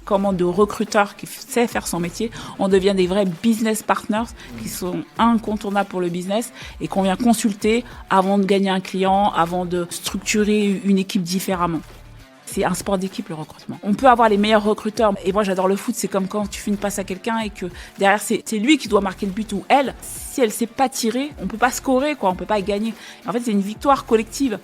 commande de recruteur qui sait faire son métier, on devient des vrais business partners qui sont incontournables pour le business et qu'on vient consulter avant de gagner un client, avant de structurer une équipe différemment. C'est un sport d'équipe, le recrutement. On peut avoir les meilleurs recruteurs. Et moi, j'adore le foot. C'est comme quand tu fais une passe à quelqu'un et que derrière, c'est lui qui doit marquer le but ou elle. Si elle ne sait pas tirer, on ne peut pas scorer, quoi. On ne peut pas gagner. En fait, c'est une victoire collective.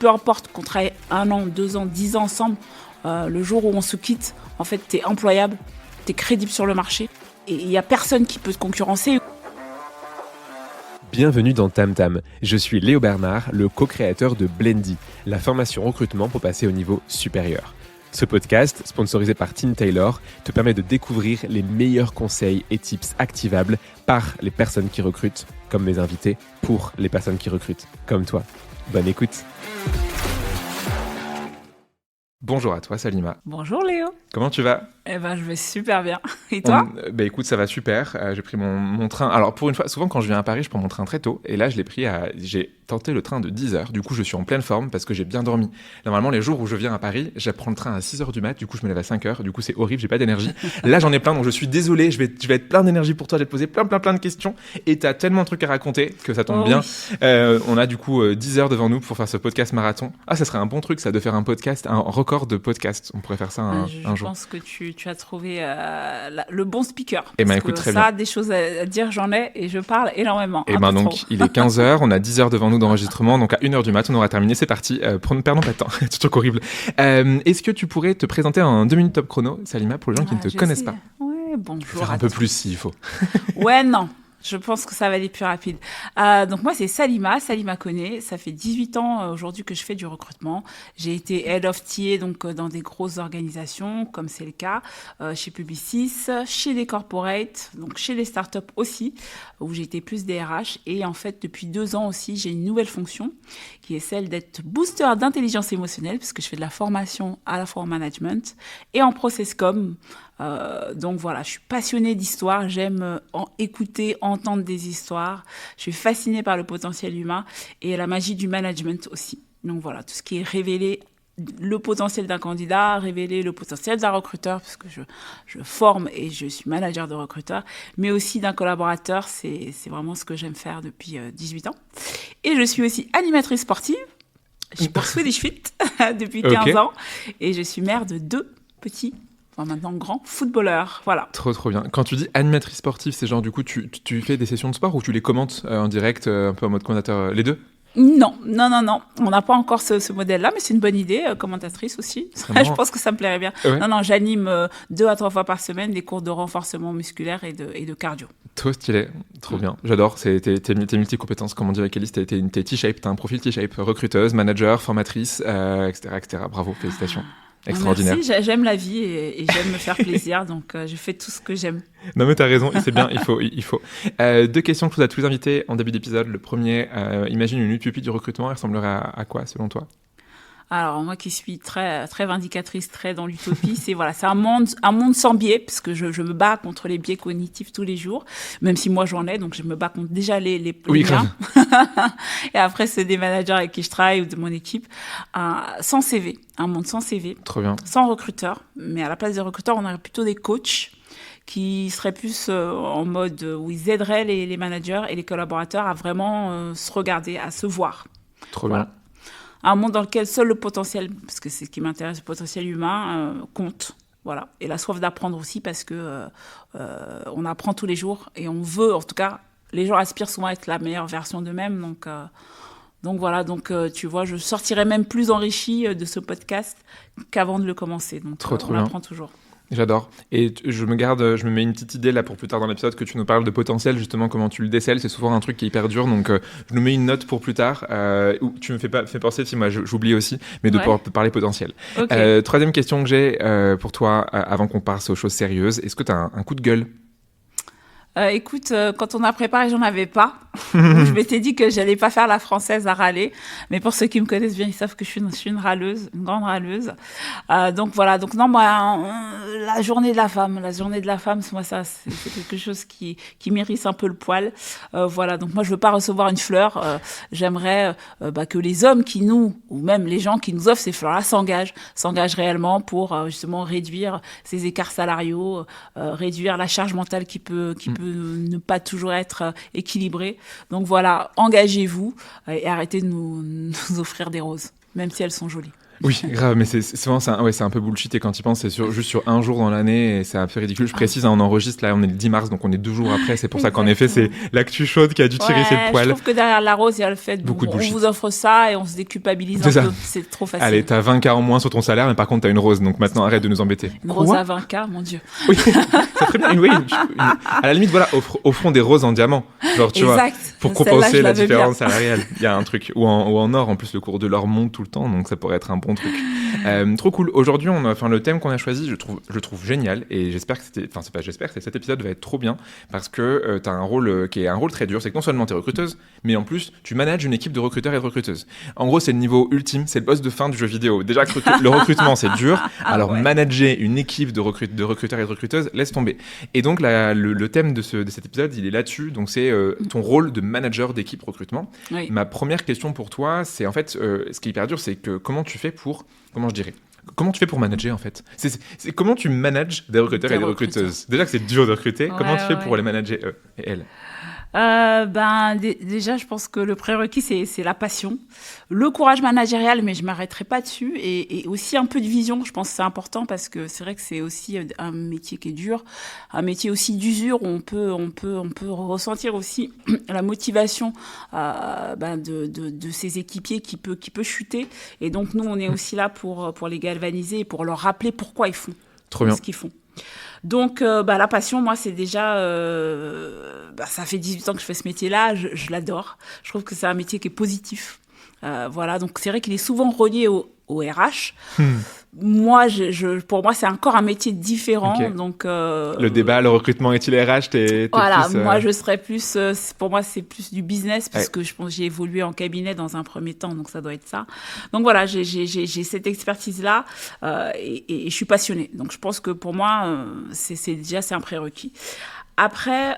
Peu importe qu'on travaille 1 an, 2 ans, 10 ans ensemble, le jour où on se quitte, en fait, tu es employable, tu es crédible sur le marché. Et il n'y a personne qui peut te concurrencer. Bienvenue dans Tam Tam. Je suis Léo Bernard, le co-créateur de Blendy, la formation recrutement pour passer au niveau supérieur. Ce podcast, sponsorisé par Tim Taylor, te permet de découvrir les meilleurs conseils et tips activables par les personnes qui recrutent, comme mes invités, pour les personnes qui recrutent, comme toi. Bonne écoute. Bonjour à toi Salima. Bonjour Léo. Comment tu vas ? Eh ben, je vais super bien. Et toi ? Écoute, ça va super. J'ai pris mon train. Alors, pour une fois, souvent quand je viens à Paris, je prends mon train très tôt. Et là, j'ai tenté le train de 10h. Du coup, je suis en pleine forme parce que j'ai bien dormi. Normalement, les jours où je viens à Paris, je prends le train à 6h du mat. Du coup, je me lève à 5h. Du coup, c'est horrible, j'ai pas d'énergie. Là, j'en ai plein, donc je suis désolé. Je vais être plein d'énergie pour toi. Je vais te poser plein de questions. Et t'as tellement de trucs à raconter que ça tombe bien. Oui. On a du coup 10 heures devant nous pour faire ce podcast marathon. Ah, ça serait un bon truc, ça, de faire un podcast, un record de podcast. On pourrait faire ça un jour. Je pense que tu as trouvé le bon speaker. Et ben écoute, très bien. Ça, des choses à dire, j'en ai et je parle énormément. Et ben donc, il est 15h, on a 10 heures devant nous d'enregistrement, donc à 1h du mat, on aura terminé, c'est parti. Perdons pas de temps, c'est un truc horrible. Est-ce que tu pourrais te présenter en 2 minutes top chrono, Salima, pour les gens qui ne te connaissent pas ? Ouais, bonjour. Faire un peu plus s'il faut. Ouais, non. Je pense que ça va aller plus rapide. Donc moi, c'est Salima Koné. Ça fait 18 ans aujourd'hui que je fais du recrutement. J'ai été Head of TA donc, dans des grosses organisations, comme c'est le cas, chez Publicis, chez les corporates, donc chez les startups aussi, où j'ai été plus DRH. Et en fait, depuis 2 ans aussi, j'ai une nouvelle fonction qui est celle d'être booster d'intelligence émotionnelle, puisque je fais de la formation à la fois en management et en process com. Donc voilà, je suis passionnée d'histoire, j'aime écouter, entendre des histoires, je suis fascinée par le potentiel humain et la magie du management aussi. Donc voilà, tout ce qui est révéler le potentiel d'un candidat, révéler le potentiel d'un recruteur, parce que je forme et je suis manager de recruteur, mais aussi d'un collaborateur, c'est vraiment ce que j'aime faire depuis 18 ans. Et je suis aussi animatrice sportive, je suis pour Swedish Fit depuis 15 ans et je suis mère de 2 petits maintenant grand footballeur, voilà. Trop bien. Quand tu dis animatrice sportive, c'est genre du coup tu fais des sessions de sport ou tu les commentes en direct, un peu en mode commentateur, les deux ? Non. On n'a pas encore ce modèle-là, mais c'est une bonne idée, commentatrice aussi. Je pense que ça me plairait bien. Ouais. Non, j'anime 2 à 3 fois par semaine des cours de renforcement musculaire et de cardio. Trop stylé, trop bien. J'adore, t'es multi-compétences, comme on dit avec Alice, t'es T-shape, t'as un profil T-shape, recruteuse, manager, formatrice, etc. Bravo, félicitations. Extraordinaire. Merci, j'aime la vie et j'aime me faire plaisir, donc je fais tout ce que j'aime. Non mais t'as raison, c'est bien, il faut. 2 questions que je pose à tous les invités en début d'épisode. Le premier, imagine une utopie du recrutement, elle ressemblerait à quoi selon toi ? Alors moi qui suis très très vindicatrice, très dans l'utopie, c'est un monde sans biais, parce que je me bats contre les biais cognitifs tous les jours, même si moi j'en ai, donc je me bats contre déjà les miens. Et après c'est des managers avec qui je travaille ou de mon équipe, sans CV, un monde sans CV, trop bien, sans recruteur, mais à la place des recruteurs on aurait plutôt des coachs qui seraient plus en mode où ils aideraient les managers et les collaborateurs à vraiment se regarder, à se voir. Trop bien. Un monde dans lequel seul le potentiel, parce que c'est ce qui m'intéresse, le potentiel humain, compte. Voilà. Et la soif d'apprendre aussi, parce que on apprend tous les jours et on veut, en tout cas, les gens aspirent souvent à être la meilleure version d'eux-mêmes. Donc voilà, tu vois, je sortirai même plus enrichie de ce podcast qu'avant de le commencer. Donc trop on apprend toujours. J'adore. Et je me mets une petite idée là pour plus tard dans l'épisode que tu nous parles de potentiel, justement comment tu le décèles. C'est souvent un truc qui est hyper dur, donc je nous mets une note pour plus tard. Où tu me fais penser, si moi j'oublie aussi, mais de pouvoir parler potentiel. Okay. 3e question que j'ai pour toi, avant qu'on passe aux choses sérieuses. Est-ce que tu as un coup de gueule ? Écoute, quand on a préparé, j'en avais pas. Donc, je m'étais dit que j'allais pas faire la française à râler. Mais pour ceux qui me connaissent bien, ils savent que je suis une râleuse, une grande râleuse. Donc voilà. Donc non, moi, la journée de la femme, moi, ça, c'est quelque chose qui m'irrisse un peu le poil. Voilà. Donc moi, je veux pas recevoir une fleur. J'aimerais que les hommes qui nous, ou même les gens qui nous offrent ces fleurs-là s'engagent réellement pour justement réduire ces écarts salariaux, réduire la charge mentale qui peut ne pas toujours être équilibrée. Donc voilà, engagez-vous et arrêtez de nous offrir des roses, même si elles sont jolies. Oui, grave, mais c'est souvent c'est un peu bullshit et quand tu penses, c'est juste sur un jour dans l'année et c'est un peu ridicule. Je précise, on enregistre là, on est le 10 mars, donc on est 2 jours après. C'est pour ça qu'en effet, c'est l'actu chaude qui a dû tirer ses poils. Je trouve que derrière la rose, il y a le fait beaucoup de bullshit. On vous offre ça et on se déculpabilise un peu. C'est trop facile. Allez, t'as 20K en moins sur ton salaire, mais par contre, t'as une rose, donc maintenant arrête de nous embêter. Une rose à 20K, mon Dieu. Oui, c'est très bien. À la limite, voilà, offrons des roses en diamant. Genre, tu vois, pour compenser la différence salariale. Il y a un truc. Ou en or, en plus, le cours de l'or monte tout le temps, donc ça pourrait être un bon truc. Trop cool. Aujourd'hui, le thème qu'on a choisi, je trouve génial et j'espère que cet épisode va être trop bien parce que tu as un rôle qui est un rôle très dur. C'est que non seulement tu es recruteuse, mais en plus, tu manages une équipe de recruteurs et de recruteuses. En gros, c'est le niveau ultime, c'est le boss de fin du jeu vidéo. Déjà que le recrutement, c'est dur. Alors, manager une équipe de recruteurs et de recruteuses, laisse tomber. Et donc, le thème de cet épisode, il est là-dessus. Donc, c'est ton rôle de manager d'équipe recrutement. Oui. Ma première question pour toi, c'est en fait, ce qui est hyper dur, c'est que comment tu fais pour manager en fait c'est comment tu manages des recruteurs et des recruteuses. Déjà que c'est dur de recruter, comment tu fais pour les manager eux et elles? Déjà, je pense que le prérequis, c'est la passion, le courage managérial, mais je m'arrêterai pas dessus, et aussi un peu de vision. Je pense que c'est important parce que c'est vrai que c'est aussi un métier qui est dur, un métier aussi d'usure où on peut ressentir aussi la motivation de ces équipiers qui peut chuter. Et donc nous, on est aussi là pour les galvaniser et pour leur rappeler pourquoi ils font ce qu'ils font. Donc, la passion, moi, c'est déjà... ça fait 18 ans que je fais ce métier-là, je l'adore. Je trouve que c'est un métier qui est positif. Voilà, donc c'est vrai qu'il est souvent relié au RH. Moi, pour moi, c'est encore un métier différent. Okay. Donc, le débat, le recrutement est-il RH Voilà, plus, moi, je serais plus... pour moi, c'est plus du business, parce que je pense que j'ai évolué en cabinet dans un premier temps, donc ça doit être ça. Donc voilà, j'ai cette expertise-là et je suis passionnée. Donc je pense que pour moi, c'est un prérequis. Après,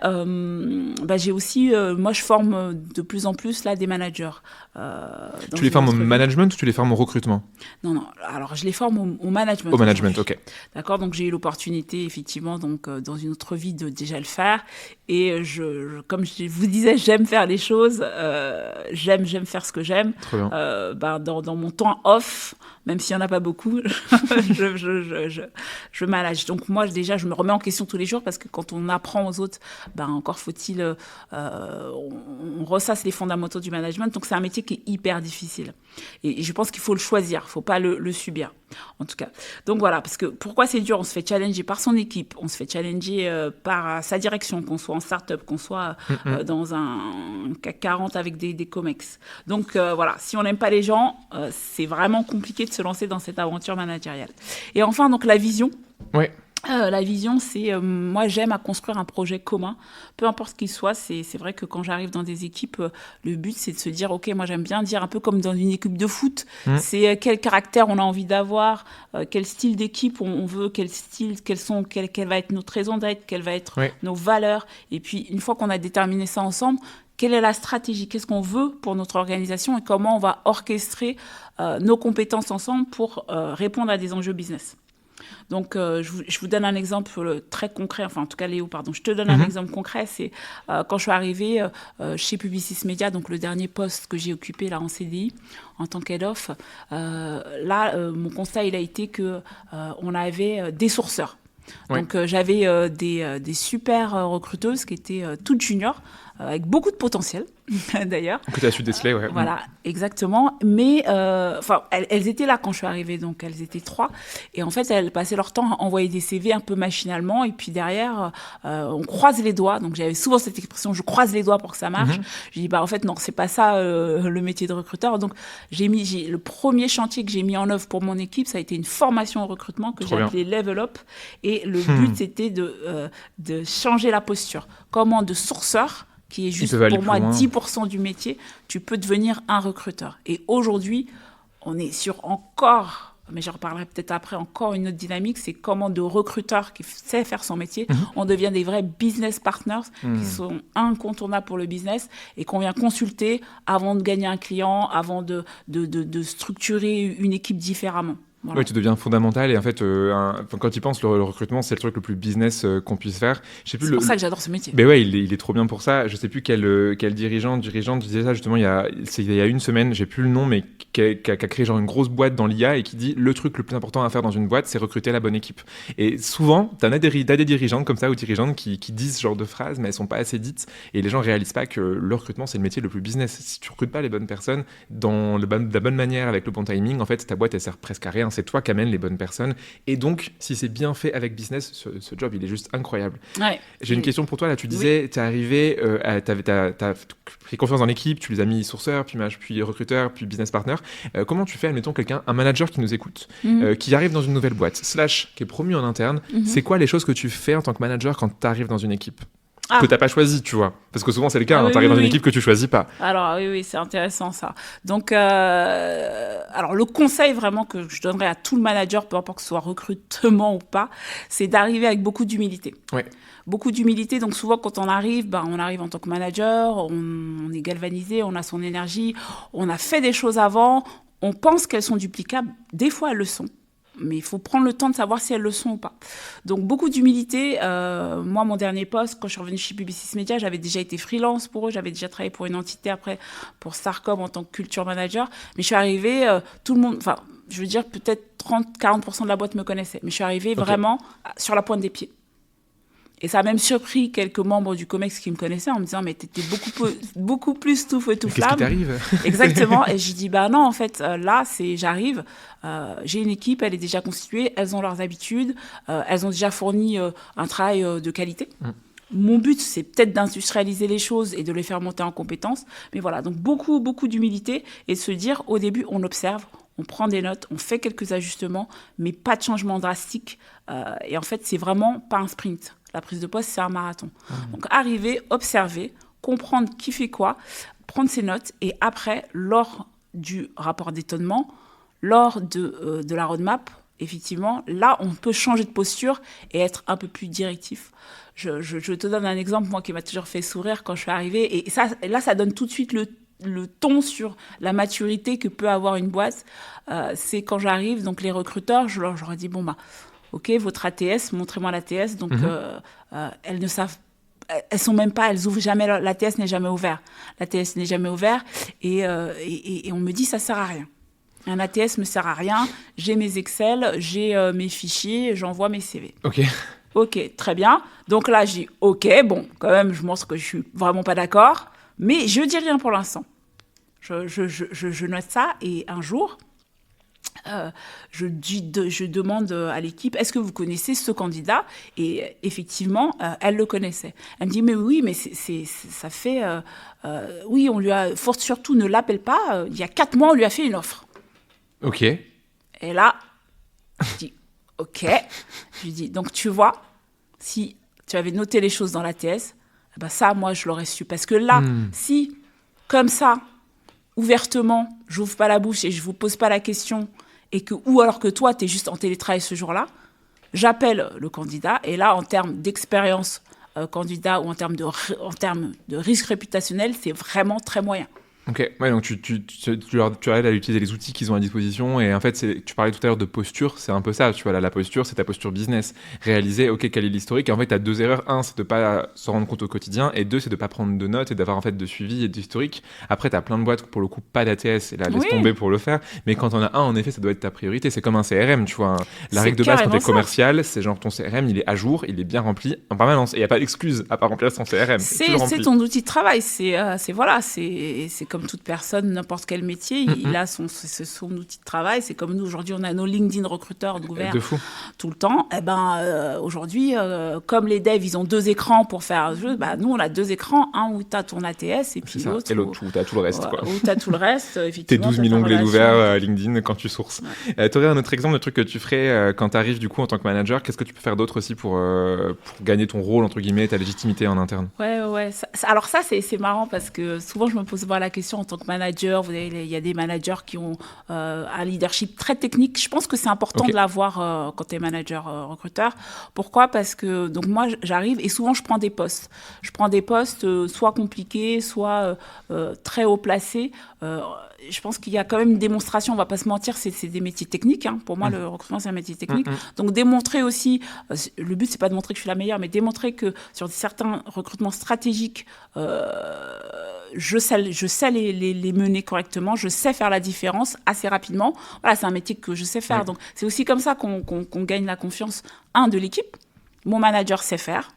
j'ai aussi, moi je forme de plus en plus là des managers. Tu les formes au management ou tu les formes au recrutement? Non, alors je les forme au management. Au management, ok. D'accord, donc j'ai eu l'opportunité effectivement dans une autre vie de déjà le faire. Et comme je vous disais, j'aime faire les choses, j'aime faire ce que j'aime. Très bien. Dans mon temps off, même s'il n'y en a pas beaucoup, je manage. Donc moi déjà, je me remets en question tous les jours parce que quand on apprend aux autres, encore faut-il, on ressasse les fondamentaux du management. Donc c'est un métier qui est hyper difficile. Et je pense qu'il faut le choisir, il ne faut pas le subir, en tout cas. Donc voilà, parce que pourquoi c'est dur? On se fait challenger par son équipe, on se fait challenger par sa direction, qu'on soit en start-up, qu'on soit dans un CAC 40 avec des COMEX. Donc voilà, si on n'aime pas les gens, c'est vraiment compliqué de se lancer dans cette aventure managériale. Et enfin, donc la vision. Oui. La vision, c'est moi j'aime à construire un projet commun, peu importe ce qu'il soit. C'est vrai que quand j'arrive dans des équipes, le but c'est de se dire ok, moi j'aime bien dire un peu comme dans une équipe de foot, c'est quel caractère on a envie d'avoir, quel style d'équipe on veut, quelle va être notre raison d'être, quelles va être nos valeurs. Et puis une fois qu'on a déterminé ça ensemble, quelle est la stratégie, qu'est-ce qu'on veut pour notre organisation et comment on va orchestrer nos compétences ensemble pour répondre à des enjeux business. Donc, je vous donne un exemple très concret, enfin en tout cas Léo, pardon, je te donne un exemple concret, c'est quand je suis arrivée chez Publicis Media, donc le dernier poste que j'ai occupé là en CDI, en tant qu'head-off, mon constat il a été qu'on avait des sourceurs. Ouais. Donc j'avais des super recruteuses qui étaient toutes juniors, avec beaucoup de potentiel d'ailleurs. Que tu as su déceler, ouais. Voilà, exactement. Mais elles étaient là quand je suis arrivée, donc elles étaient 3. Et en fait, elles passaient leur temps à envoyer des CV un peu machinalement. Et puis derrière, on croise les doigts. Donc j'avais souvent cette expression, je croise les doigts pour que ça marche. J'ai dit, en fait, non, c'est pas ça le métier de recruteur. Donc le premier chantier que j'ai mis en œuvre pour mon équipe, ça a été une formation au recrutement que j'ai appelée Level Up. Et le but, c'était de changer la posture. Comment de sourceur qui est Ils juste peuvent aller pour plus moi loin. 10% du métier, tu peux devenir un recruteur. Et aujourd'hui, on est sur encore, mais j'en reparlerai peut-être après, encore une autre dynamique, c'est comment de recruteurs qui sait faire son métier, on devient des vrais business partners qui sont incontournables pour le business et qu'on vient consulter avant de gagner un client, avant de structurer une équipe différemment. Voilà. Oui, tu deviens fondamental et en fait, quand tu penses, le recrutement, c'est le truc le plus business qu'on puisse faire. Je sais plus C'est pour ça que j'adore ce métier. Mais ouais, il est trop bien pour ça. Je sais plus quel dirigeante disait ça justement il y a une semaine, j'ai plus le nom, mais qui a créé genre une grosse boîte dans l'IA et qui dit le truc le plus important à faire dans une boîte, c'est recruter la bonne équipe. Et souvent, t'as des dirigeantes comme ça ou dirigeantes qui disent ce genre de phrases, mais elles sont pas assez dites et les gens réalisent pas que le recrutement, c'est le métier le plus business. Si tu recrutes pas les bonnes personnes de la bonne manière avec le bon timing, en fait, ta boîte, elle sert presque à rien. C'est toi qui amènes les bonnes personnes. Et donc, si c'est bien fait avec business, ce job, il est juste incroyable. Ouais. J'ai une question pour toi. Là, tu disais, t'es arrivé, t'as pris confiance dans l'équipe, tu les as mis sourceurs, puis recruteurs, puis business partner. Comment tu fais, admettons, un manager qui nous écoute, qui arrive dans une nouvelle boîte, qui est promu en interne, c'est quoi les choses que tu fais en tant que manager quand tu arrives dans une équipe que t'as pas choisi, tu vois, parce que souvent c'est le cas, oui, t'arrives dans une oui. équipe que tu choisis pas. Alors oui, c'est intéressant ça. Donc, alors le conseil vraiment que je donnerais à tout le manager, peu importe que ce soit recrutement ou pas, c'est d'arriver avec beaucoup d'humilité. Ouais. Beaucoup d'humilité. Donc souvent quand on arrive en tant que manager, on est galvanisé, on a son énergie, on a fait des choses avant, on pense qu'elles sont duplicables. Des fois elles le sont. Mais il faut prendre le temps de savoir si elles le sont ou pas. Donc, beaucoup d'humilité. Moi, mon dernier poste, quand je suis revenue chez Publicis Media, j'avais déjà été freelance pour eux. J'avais déjà travaillé pour une entité après, pour Starcom en tant que culture manager. Mais je suis arrivée, tout le monde, enfin, je veux dire, peut-être 30-40% de la boîte me connaissait. Mais je suis arrivée vraiment sur la pointe des pieds. Et ça a même surpris quelques membres du COMEX qui me connaissaient en me disant « Mais t'étais beaucoup plus tout feu, tout flamme. » Qu'est-ce qui t'arrive ? Exactement. Et j'ai dit « Bah non, en fait, là, j'arrive. J'ai une équipe, elle est déjà constituée, elles ont leurs habitudes, elles ont déjà fourni un travail de qualité. » Mon but, c'est peut-être d'industrialiser les choses et de les faire monter en compétences. Mais voilà, donc beaucoup d'humilité et de se dire, au début, on observe, on prend des notes, on fait quelques ajustements, mais pas de changement drastique. Et en fait, c'est vraiment pas un sprint. La prise de poste, c'est un marathon. Donc, arriver, observer, comprendre qui fait quoi, prendre ses notes. Et après, lors du rapport d'étonnement, lors de la roadmap, effectivement, là, on peut changer de posture et être un peu plus directif. Je te donne un exemple, moi, qui m'a toujours fait sourire quand je suis arrivée. Et là, ça donne tout de suite le ton sur la maturité que peut avoir une boîte. C'est quand j'arrive, donc les recruteurs, je leur dis, bon, bah, OK, votre ATS, montrez-moi l'ATS. Donc, elles ne savent, elles sont même pas, elles ouvrent jamais, l'ATS n'est jamais ouvert. L'ATS n'est jamais ouvert et on me dit, ça sert à rien. Un ATS me sert à rien. J'ai mes Excel, j'ai mes fichiers, j'envoie mes CV. OK, très bien. Donc là, je dis, OK, bon, quand même, je montre que je suis vraiment pas d'accord, mais je dis rien pour l'instant. Je note ça et un jour, je demande à l'équipe, est-ce que vous connaissez ce candidat ? Et effectivement, elle le connaissait. Elle me dit, mais oui, mais ça fait... oui, on lui a... Surtout, ne l'appelle pas. Il y a 4 mois, on lui a fait une offre. OK. Et là, je dis, OK. Je lui dis, donc tu vois, si tu avais noté les choses dans l'ATS, ben ça, moi, je l'aurais su. Parce que là, si, comme ça, ouvertement, j'ouvre pas la bouche et je vous pose pas la question, ou alors que toi, tu es juste en télétravail ce jour-là, j'appelle le candidat, et là, en termes d'expérience candidat ou en termes de risque réputationnel, c'est vraiment très moyen. Ok, ouais, donc tu aides à utiliser les outils qu'ils ont à disposition et en fait, tu parlais tout à l'heure de posture, c'est un peu ça, tu vois, là, la posture, c'est ta posture business. Réaliser, ok, quel est l'historique, et en fait, tu as 2 erreurs. 1, c'est de pas s'en rendre compte au quotidien, et 2, c'est de pas prendre de notes et d'avoir en fait de suivi et d'historique. Après, tu as plein de boîtes, pour le coup, pas d'ATS, et là, laisse tomber pour le faire, mais quand on a un, en effet, ça doit être ta priorité. C'est comme un CRM, tu vois. La règle de base quand t'es commercial, c'est genre ton CRM, il est à jour, il est bien rempli en permanence, et il n'y a pas d'excuse à pas remplir son CRM. C'est ton outil de travail, c'est comme comme toute personne, n'importe quel métier, il a son outil de travail. C'est comme nous, aujourd'hui, on a nos LinkedIn recruteurs ouverts tout le temps. Eh ben, aujourd'hui, comme les devs, ils ont 2 écrans pour faire un jeu, bah, nous, on a 2 écrans, un où tu as ton ATS et puis l'autre où tu as tout le reste. Quoi. Où tu as tout le reste, effectivement. Tes 12 000 onglets ouverts LinkedIn quand tu sources. Tu aurais un autre exemple de truc que tu ferais quand tu arrives du coup en tant que manager? Qu'est-ce que tu peux faire d'autre aussi pour gagner ton rôle, entre guillemets, ta légitimité en interne? Ouais. Alors ça, c'est marrant parce que souvent, je me pose la question en tant que manager. Il y a des managers qui ont un leadership très technique. Je pense que c'est important de l'avoir quand tu es manager recruteur. Pourquoi? Parce que donc moi, j'arrive et souvent, je prends des postes. Je prends des postes soit compliqués, soit très haut placés. Je pense qu'il y a quand même une démonstration, on ne va pas se mentir, c'est des métiers techniques. Hein. Pour moi, le recrutement, c'est un métier technique. Donc, démontrer aussi, le but, ce n'est pas de montrer que je suis la meilleure, mais démontrer que sur certains recrutements stratégiques, je sais les mener correctement, je sais faire la différence assez rapidement. Voilà, c'est un métier que je sais faire. Donc, c'est aussi comme ça qu'on gagne la confiance, de l'équipe. Mon manager sait faire.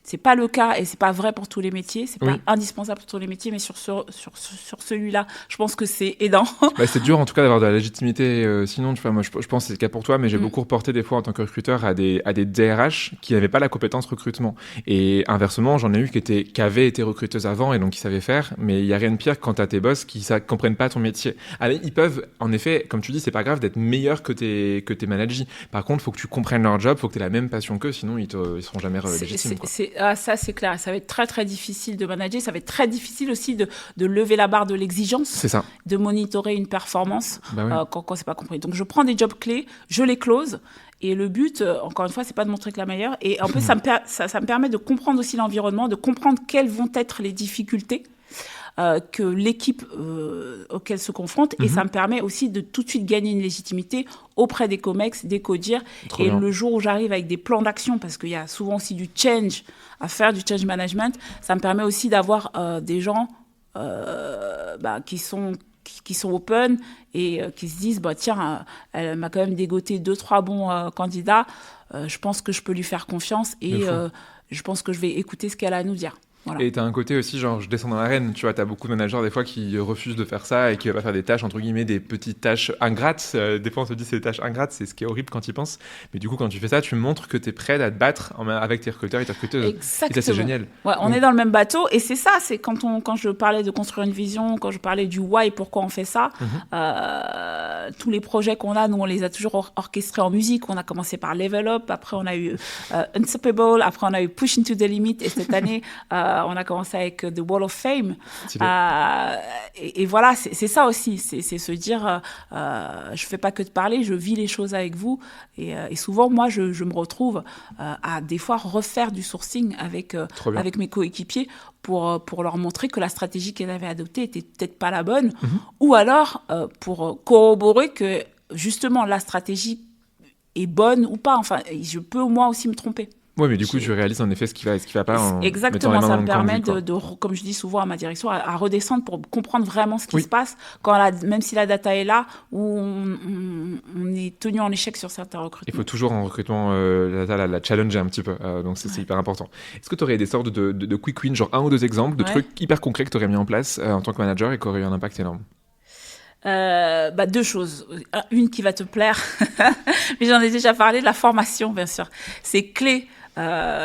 C'est pas le cas et c'est pas vrai pour tous les métiers. C'est pas indispensable pour tous les métiers, mais sur celui-là, je pense que c'est aidant. C'est dur en tout cas d'avoir de la légitimité. Sinon, tu vois, moi, je pense que c'est le cas pour toi, mais j'ai beaucoup reporté des fois en tant que recruteur à des DRH qui n'avaient pas la compétence recrutement. Et inversement, j'en ai eu qui avaient été recruteuses avant et donc qui savaient faire. Mais il y a rien de pire quand t'as tes boss qui comprennent pas ton métier. Allez, ils peuvent, en effet, comme tu dis, c'est pas grave d'être meilleur que tes managers. Par contre, faut que tu comprennes leur job, faut que t'aies la même passion qu'eux, sinon ils seront jamais légitimes. Ça, c'est clair. Ça va être très, très difficile de manager. Ça va être très difficile aussi de lever la barre de l'exigence. C'est ça. De monitorer une performance quand c'est pas compris. Donc, je prends des jobs clés, je les close. Et le but, encore une fois, c'est pas de montrer que la meilleure. Et en plus, ça me permet de comprendre aussi l'environnement, de comprendre quelles vont être les difficultés que l'équipe auquel se confronte. Et ça me permet aussi de tout de suite gagner une légitimité auprès des COMEX, des CODIR. Et bien. Le jour où j'arrive avec des plans d'action, parce qu'il y a souvent aussi du change à faire, du change management, ça me permet aussi d'avoir des gens qui sont open et qui se disent tiens, elle m'a quand même dégoté 2-3 bons candidats, je pense que je peux lui faire confiance et je pense que je vais écouter ce qu'elle a à nous dire. Voilà. Et t'as un côté aussi, genre, je descends dans l'arène, tu vois, t'as beaucoup de managers des fois qui refusent de faire ça et qui ne veulent pas faire des tâches, entre guillemets, des petites tâches ingrates. Des fois, on se dit c'est des tâches ingrates, c'est ce qui est horrible quand ils pensent. Mais du coup, quand tu fais ça, tu montres que t'es prêt à te battre avec tes recruteurs et tes recruteuses. Exactement. Et ça, c'est génial. Ouais, on est dans le même bateau et c'est ça, c'est quand je parlais de construire une vision, quand je parlais du why, pourquoi on fait ça, tous les projets qu'on a, nous, on les a toujours orchestrés en musique. On a commencé par Level Up, après on a eu Unstoppable, après on a eu Push Into the Limit et cette année, on a commencé avec The Wall of Fame. Et voilà, c'est ça aussi, c'est se dire, je fais pas que de parler, je vis les choses avec vous. Et souvent, moi, je me retrouve à des fois refaire du sourcing avec mes coéquipiers pour leur montrer que la stratégie qu'elle avait adoptée était peut-être pas la bonne, ou alors pour corroborer que justement la stratégie est bonne ou pas. Enfin, je peux moi aussi me tromper. Oui, mais du coup, tu réalises en effet ce qui va pas. Exactement, ça me permet comme je dis souvent à ma direction, à redescendre pour comprendre vraiment ce qui se passe, même si la data est là, où on est tenu en échec sur certains recrutements. Il faut toujours en recrutement la data la challenger un petit peu, donc c'est hyper important. Est-ce que tu aurais des sortes de quick wins, genre 1 ou 2 exemples de trucs hyper concrets que tu aurais mis en place en tant que manager et qui auraient eu un impact énorme? 2 choses. Une qui va te plaire, mais j'en ai déjà parlé, de la formation, bien sûr. C'est clé.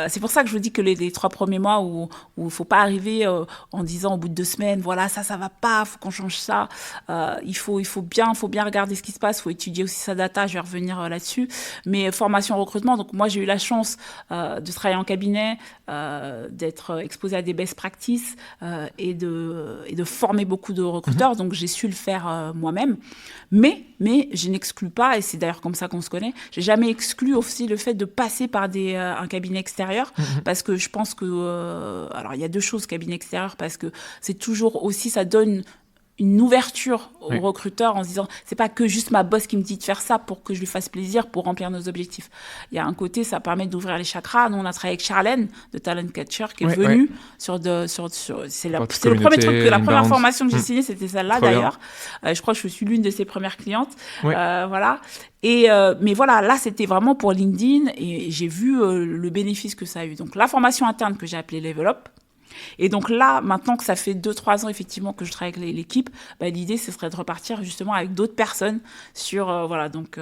C'est pour ça que je vous dis que les 3 premiers mois où il faut pas arriver en disant au bout de 2 semaines, voilà, ça va pas, faut qu'on change ça. Il faut bien regarder ce qui se passe, faut étudier aussi sa data, je vais revenir là-dessus. Mais formation recrutement, donc moi j'ai eu la chance de travailler en cabinet, d'être exposée à des best practices et de former beaucoup de recruteurs, donc j'ai su le faire moi-même. Mais je n'exclus pas, et c'est d'ailleurs comme ça qu'on se connaît, j'ai jamais exclu aussi le fait de passer par un cabinet extérieur, parce que je pense que alors il y a 2 choses, cabinet extérieur, parce que c'est toujours aussi, ça donne une ouverture aux recruteurs en se disant, c'est pas que juste ma boss qui me dit de faire ça pour que je lui fasse plaisir pour remplir nos objectifs. Il y a un côté, ça permet d'ouvrir les chakras. Nous, on a travaillé avec Charlène de Talent Catcher qui est venue c'est le premier truc, la première formation que j'ai signée, c'était celle-là d'ailleurs. Je crois que je suis l'une de ses premières clientes. Voilà. Et mais voilà, là, c'était vraiment pour LinkedIn et j'ai vu le bénéfice que ça a eu. Donc, la formation interne que j'ai appelée Level Up, Et donc là, maintenant que ça fait 2-3 ans effectivement que je travaille avec l'équipe, l'idée ce serait de repartir justement avec d'autres personnes sur voilà donc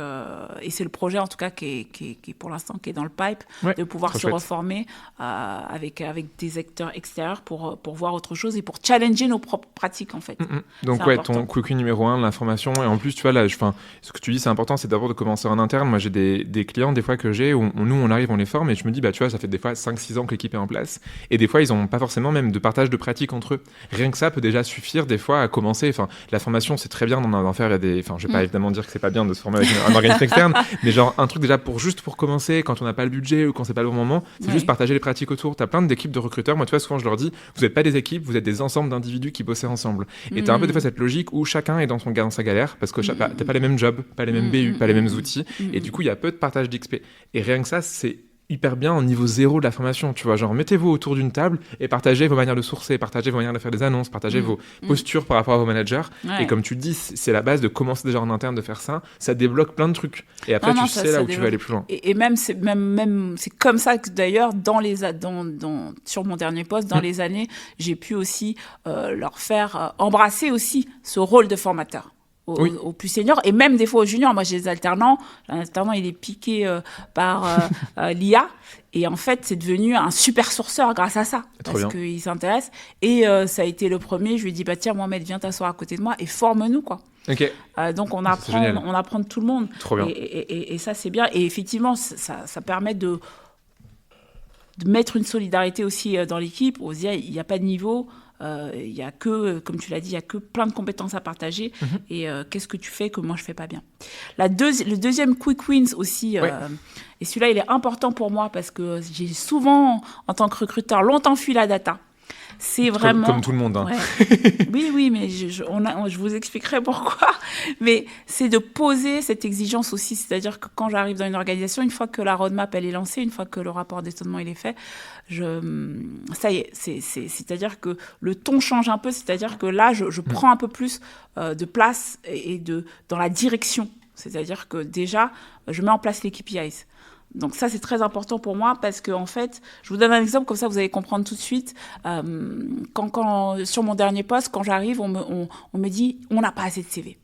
et c'est le projet en tout cas qui est pour l'instant qui est dans le pipe, de pouvoir se reformer avec des acteurs extérieurs pour voir autre chose et pour challenger nos propres pratiques en fait. Donc ton quick win numéro 1, l'information, et en plus tu vois là, ce que tu dis c'est important, c'est d'abord de commencer en interne. Moi j'ai des clients des fois que j'ai où nous on arrive, on les forme et je me dis tu vois ça fait des fois 5-6 ans que l'équipe est en place et des fois ils n'ont pas forcément même de partage de pratiques entre eux. Rien que ça peut déjà suffire des fois à commencer. Enfin, la formation, c'est très bien d'en faire. Je vais pas évidemment dire que c'est pas bien de se former avec un organisme externe, mais genre un truc déjà pour commencer quand on n'a pas le budget ou quand c'est pas le bon moment, c'est juste partager les pratiques autour. T'as plein d'équipes de recruteurs. Moi, tu vois, souvent je leur dis, vous n'êtes pas des équipes, vous êtes des ensembles d'individus qui bossaient ensemble. Et t'as un peu des fois cette logique où chacun est dans sa galère parce que t'as pas les mêmes jobs, pas les mêmes BU, pas les mêmes outils, et du coup il y a peu de partage d'XP. Et rien que ça, c'est hyper bien au niveau zéro de la formation, tu vois, genre mettez-vous autour d'une table et partagez vos manières de sourcer, partagez vos manières de faire des annonces, partagez vos postures par rapport à vos managers, et comme tu le dis, c'est la base de commencer déjà en interne de faire ça débloque plein de trucs, et après tu sais là où tu vas aller plus loin. Et même c'est comme ça que d'ailleurs sur mon dernier poste, dans les années, j'ai pu aussi leur faire embrasser aussi ce rôle de formateur. Aux plus seniors et même des fois aux juniors. Moi, j'ai des alternants. L'alternant, il est piqué par l'IA et en fait, c'est devenu un super sourceur grâce à ça parce qu'il s'intéresse. Et ça a été le premier. Je lui ai dit tiens, Mohamed, viens t'asseoir à côté de moi et forme-nous quoi. Donc on apprend de tout le monde. Trop bien. Et ça, c'est bien. Et effectivement, ça permet de mettre une solidarité aussi dans l'équipe. On se dit, il n'y a pas de niveau. Il y a que, comme tu l'as dit, il y a que plein de compétences à partager. Et qu'est-ce que tu fais que moi je fais pas bien. Le deuxième quick wins aussi, et celui-là il est important pour moi parce que j'ai souvent, en tant que recruteur, longtemps fui la data. C'est vraiment comme tout le monde. Hein. Oui, mais je vous expliquerai pourquoi. Mais c'est de poser cette exigence aussi, c'est-à-dire que quand j'arrive dans une organisation, une fois que la roadmap elle est lancée, une fois que le rapport d'étonnement il est fait, ça y est, c'est-à-dire que le ton change un peu, c'est-à-dire que là je prends un peu plus de place et dans la direction, c'est-à-dire que déjà je mets en place les KPIs. Donc ça, c'est très important pour moi parce que en fait, je vous donne un exemple, comme ça vous allez comprendre tout de suite. Quand sur mon dernier poste, quand j'arrive, on me dit on n'a pas assez de CV.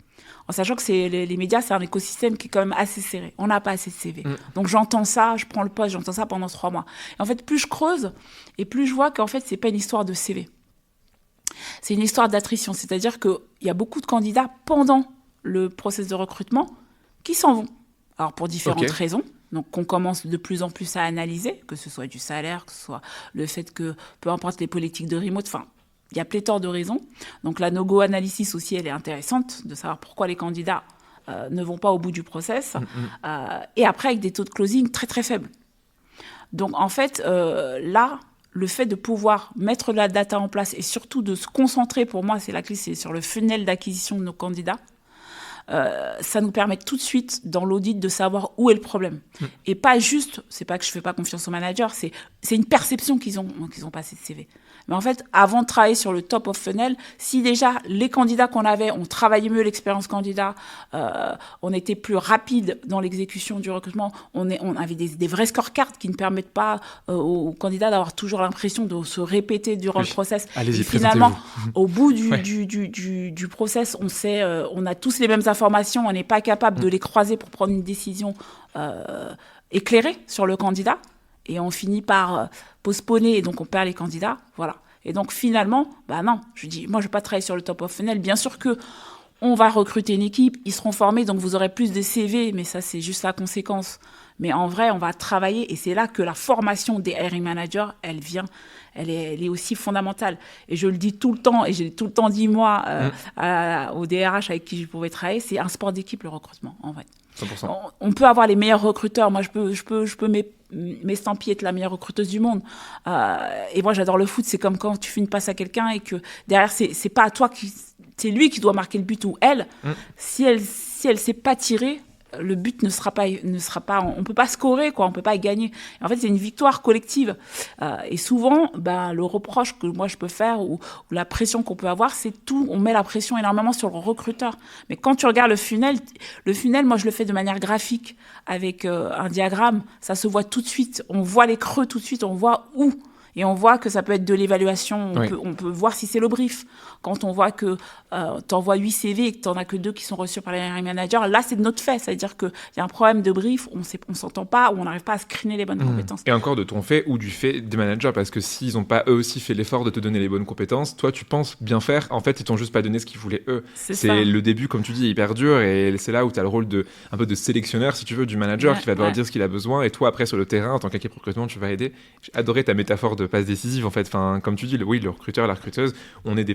En sachant que les médias, c'est un écosystème qui est quand même assez serré. On n'a pas assez de CV. Donc j'entends ça, je prends le poste, j'entends ça pendant 3 mois. Et en fait, plus je creuse et plus je vois qu'en fait, c'est pas une histoire de CV. C'est une histoire d'attrition. C'est-à-dire qu'il y a beaucoup de candidats pendant le process de recrutement qui s'en vont. Alors pour différentes raisons. Donc, qu'on commence de plus en plus à analyser, que ce soit du salaire, que ce soit le fait que, peu importe les politiques de remote, enfin, il y a pléthore de raisons. Donc, la no-go analysis aussi, elle est intéressante, de savoir pourquoi les candidats ne vont pas au bout du process. Et après, avec des taux de closing très, très faibles. Donc, en fait, là, le fait de pouvoir mettre la data en place et surtout de se concentrer, pour moi, c'est la clé, c'est sur le funnel d'acquisition de nos candidats. Ça nous permet tout de suite dans l'audit de savoir où est le problème. Et pas juste, c'est pas que je fais pas confiance aux managers, c'est une perception qu'ils ont pas assez de CV. Mais en fait, avant de travailler sur le top of funnel, si déjà les candidats qu'on avait, on travaillait mieux l'expérience candidat, on était plus rapide dans l'exécution du recrutement, on avait des vrais scorecards qui ne permettent pas aux candidats d'avoir toujours l'impression de se répéter durant le process. Allez-y, et finalement, au bout du process, on a tous les mêmes informations, on n'est pas capable de les croiser pour prendre une décision éclairée sur le candidat. Et on finit par postponer, et donc on perd les candidats, voilà. Et donc finalement, non, je dis, moi je ne vais pas travailler sur le top of funnel. Bien sûr que on va recruter une équipe, ils seront formés, donc vous aurez plus de CV, mais ça c'est juste la conséquence. Mais en vrai, on va travailler, et c'est là que la formation des hiring managers, elle est aussi fondamentale. Et je le dis tout le temps, et j'ai tout le temps dit moi au DRH avec qui je pouvais travailler, c'est un sport d'équipe le recrutement, en vrai. 100%. On peut avoir les meilleurs recruteurs. Moi, je peux m'estampiller être la meilleure recruteuse du monde. Et moi, j'adore le foot. C'est comme quand tu fais une passe à quelqu'un et que derrière, c'est pas à toi c'est lui qui doit marquer le but ou elle. Si elle sait pas tirer, le but ne sera pas, on peut pas scorer, quoi, on peut pas gagner. Et en fait, c'est une victoire collective. Et souvent, le reproche que moi je peux faire ou la pression qu'on peut avoir, c'est tout. On met la pression énormément sur le recruteur. Mais quand tu regardes le funnel, moi je le fais de manière graphique avec un diagramme. Ça se voit tout de suite. On voit les creux tout de suite. On voit où. Et on voit que ça peut être de l'évaluation. Oui. On peut voir si c'est le brief. Quand on voit que tu envoies 8 CV et que tu n'en as que 2 qui sont reçus par les hiring managers, là, c'est de notre fait. C'est-à-dire qu'il y a un problème de brief, on ne s'entend pas, ou on n'arrive pas à screener les bonnes compétences. Et encore de ton fait ou du fait des managers, parce que s'ils n'ont pas eux aussi fait l'effort de te donner les bonnes compétences, toi, tu penses bien faire. En fait, ils t'ont juste pas donné ce qu'ils voulaient eux. C'est le début, comme tu dis, hyper dur. Et c'est là où tu as le rôle un peu de sélectionneur, si tu veux, du manager qui va devoir dire ce qu'il a besoin. Et toi, après, sur le terrain, en tant qu'équipe recrutement, tu vas aider. J'ai adoré ta métaphore de passe décisive, en fait. Enfin, comme tu dis, le recruteur, la recruteuse, on n'est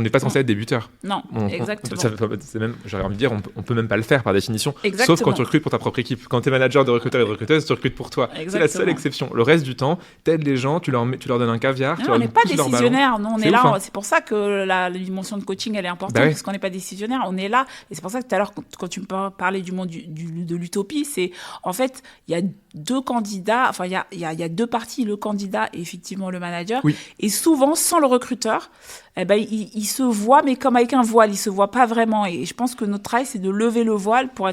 pas censé être des buteurs. Non, exactement. C'est même, j'aurais envie de dire, on peut même pas le faire par définition. Exactement. Sauf quand tu recrutes pour ta propre équipe. Quand tu es manager de recruteur et de recruteuse, tu recrutes pour toi. Exactement. C'est la seule exception. Le reste du temps, t'aides les gens, tu leur donnes un caviar. Non, on n'est pas décisionnaire. Non, on est là. Ouf, hein. C'est pour ça que la dimension de coaching, elle est importante, parce qu'on n'est pas décisionnaire. On est là. Et c'est pour ça que tout à l'heure, quand tu me parlais du monde de l'utopie, c'est en fait, il y a deux candidats, enfin, il y a deux parties, le candidat et effectivement le manager. Oui. Et souvent, sans le recruteur, il se voit, mais comme avec un voile, il se voit pas vraiment. Et je pense que notre travail, c'est de lever le voile pour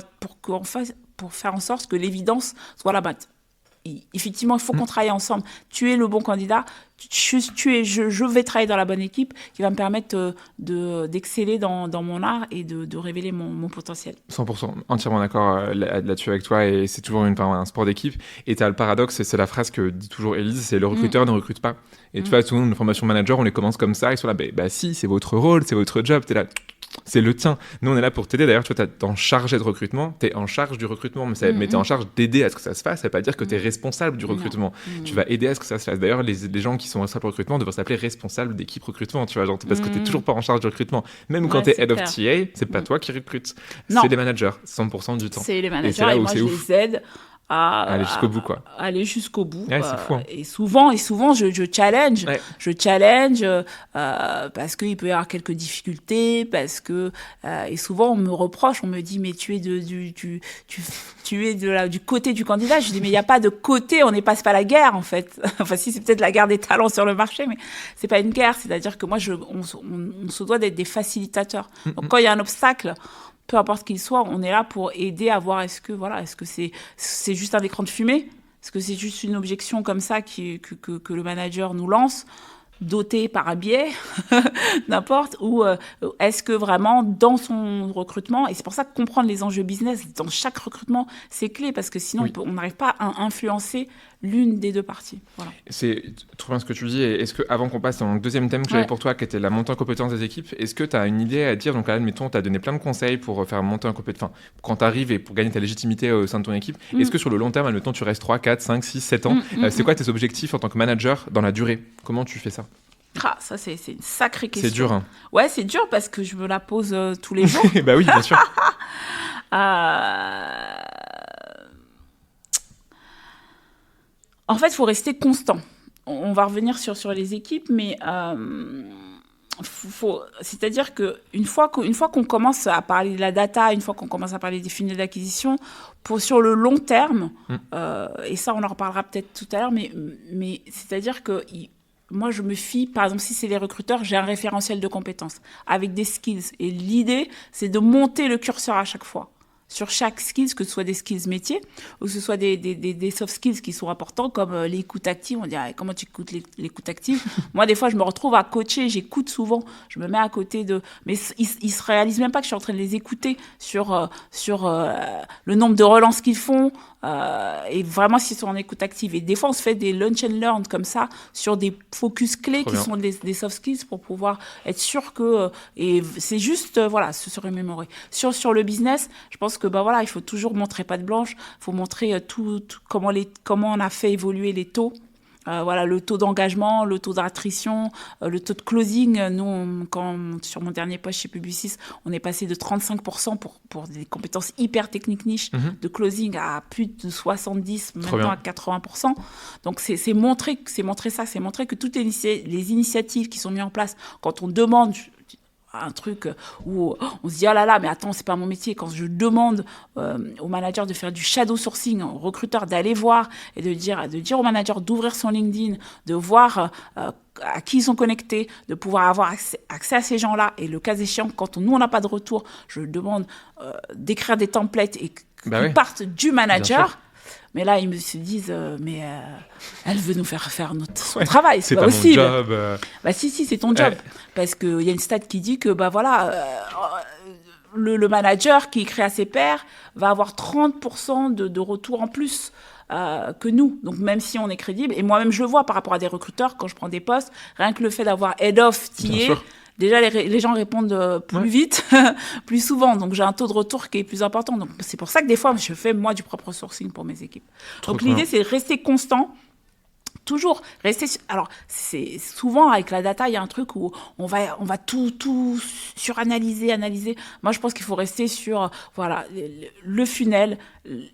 faire en sorte que l'évidence soit là-bas. Effectivement, il faut qu'on travaille ensemble. Tu es le bon candidat. Je vais travailler dans la bonne équipe qui va me permettre d'exceller dans mon art et de révéler mon potentiel. 100%, entièrement d'accord là-dessus avec toi. Et c'est toujours un sport d'équipe. Et tu as le paradoxe, et c'est la phrase que dit toujours Élise, c'est le recruteur ne recrute pas. Et tu vois, souvent, une formation manager, on les commence comme ça. Ils sont là, si, c'est votre rôle, c'est votre job. T'es là, c'est le tien. Nous, on est là pour t'aider. D'ailleurs, tu vois, t'es en charge de recrutement, t'es en charge du recrutement, mais t'es en charge d'aider à ce que ça se fasse. Ça veut pas dire que t'es responsable du recrutement. Tu vas aider à ce que ça se fasse. D'ailleurs, les gens qui sont responsables du recrutement devraient s'appeler responsables d'équipe recrutement, tu vois, genre, parce que t'es toujours pas en charge du recrutement. Même quand t'es head of TA, c'est pas toi qui recrutes. C'est les managers, 100% du temps. C'est les managers et moi, je les aide à aller jusqu'au bout, quoi. Aller jusqu'au bout. Ouais, c'est fou, hein. Et souvent, je challenge. Ouais. Je challenge parce qu'il peut y avoir quelques difficultés, et souvent on me reproche, on me dit mais tu es du côté du candidat. Je dis mais il n'y a pas de côté, c'est pas la guerre en fait. Enfin si, c'est peut-être la guerre des talents sur le marché, mais c'est pas une guerre. C'est-à-dire que moi on se doit d'être des facilitateurs. Donc quand il y a un obstacle, peu importe qu'il soit, on est là pour aider à voir est-ce que c'est juste un écran de fumée, est-ce que c'est juste une objection comme ça que le manager nous lance, doté par un biais, n'importe, ou est-ce que vraiment dans son recrutement, et c'est pour ça que comprendre les enjeux business dans chaque recrutement, c'est clé, parce que sinon on n'arrive pas à influencer l'une des deux parties. Voilà. C'est trop bien ce que tu dis. Et est-ce que, avant qu'on passe au deuxième thème que j'avais pour toi, qui était la montée en compétence des équipes, est-ce que tu as une idée à dire? Donc là, admettons, tu as donné plein de conseils pour faire monter en compétence, enfin, quand tu arrives et pour gagner ta légitimité au sein de ton équipe. Est-ce que sur le long terme, admettons, tu restes 3, 4, 5, 6, 7 ans, c'est quoi tes objectifs en tant que manager dans la durée? Comment tu fais ça? Ça, c'est une sacrée question. C'est dur, hein? Ouais, c'est dur parce que je me la pose tous les jours. Bah oui, bien sûr. En fait, il faut rester constant. On va revenir sur les équipes, mais c'est-à-dire qu'une fois qu'on commence à parler de la data, une fois qu'on commence à parler des funnels d'acquisition, sur le long terme, et ça, on en reparlera peut-être tout à l'heure, mais c'est-à-dire que moi, je me fie, par exemple, si c'est les recruteurs, j'ai un référentiel de compétences avec des skills. Et l'idée, c'est de monter le curseur à chaque fois. Sur chaque skills, que ce soit des skills métiers ou que ce soit des soft skills qui sont importants, comme l'écoute active. On dirait, comment tu écoutes l'écoute active? Moi, des fois, je me retrouve à coacher, j'écoute souvent, je me mets à côté de... Mais ils se réalisent même pas que je suis en train de les écouter sur le nombre de relances qu'ils font, et vraiment s'ils sont en écoute active. Et des fois, on se fait des lunch and learn comme ça, sur des focus clés qui sont des soft skills pour pouvoir être sûr que... et c'est juste, se remémorer. Sur le business, je pense que il faut toujours montrer patte blanche, il faut montrer comment on a fait évoluer les taux. Le taux d'engagement, le taux d'attrition, le taux de closing. Nous, sur mon dernier poste chez Publicis, on est passé de 35% pour des compétences hyper techniques niches de closing à plus de 70%, maintenant à 80%. Donc, c'est montrer que toutes les initiatives qui sont mises en place, quand on demande un truc où on se dit oh là là mais attends, c'est pas mon métier, quand je demande au manager de faire du shadow sourcing, au recruteur d'aller voir et de dire au manager d'ouvrir son LinkedIn, de voir à qui ils sont connectés, de pouvoir avoir accès à ces gens-là, et le cas échéant, quand nous on n'a pas de retour, je demande d'écrire des templates et qui partent du manager. Mais là, ils me se disent, elle veut nous faire son travail, c'est pas mon possible. job. Bah si, c'est ton job. Parce qu'il y a une stat qui dit que, le manager qui écrit à ses pairs va avoir 30% de retour en plus que nous. Donc, même si on est crédible, et moi-même, je le vois par rapport à des recruteurs, quand je prends des postes, rien que le fait d'avoir head of TA, déjà, les gens répondent plus vite, plus souvent. Donc, j'ai un taux de retour qui est plus important. Donc, c'est pour ça que des fois, je fais, moi, du propre sourcing pour mes équipes. Donc, l'idée, c'est de rester constant. Toujours rester. Alors, c'est souvent avec la data, il y a un truc où on va tout suranalyser, analyser. Moi, je pense qu'il faut rester sur le funnel,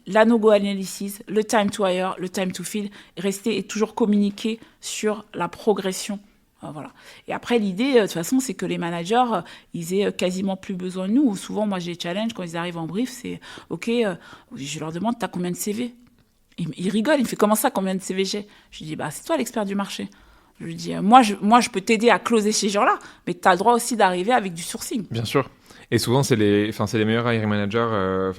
la no-go analysis, le time to hire, le time to fill, rester et toujours communiquer sur la progression. Voilà. Et après, l'idée, de toute façon, c'est que les managers, ils aient quasiment plus besoin de nous. Souvent, moi, j'ai des challenges quand ils arrivent en brief, c'est OK, je leur demande, t'as combien de CV ? Il rigole, il me fait comment ça, combien de CV j'ai ? Je lui dis, c'est toi l'expert du marché. Je lui dis, moi, je peux t'aider à closer ces gens-là, mais tu as le droit aussi d'arriver avec du sourcing. Bien sûr. Et souvent, c'est les meilleurs hiring managers.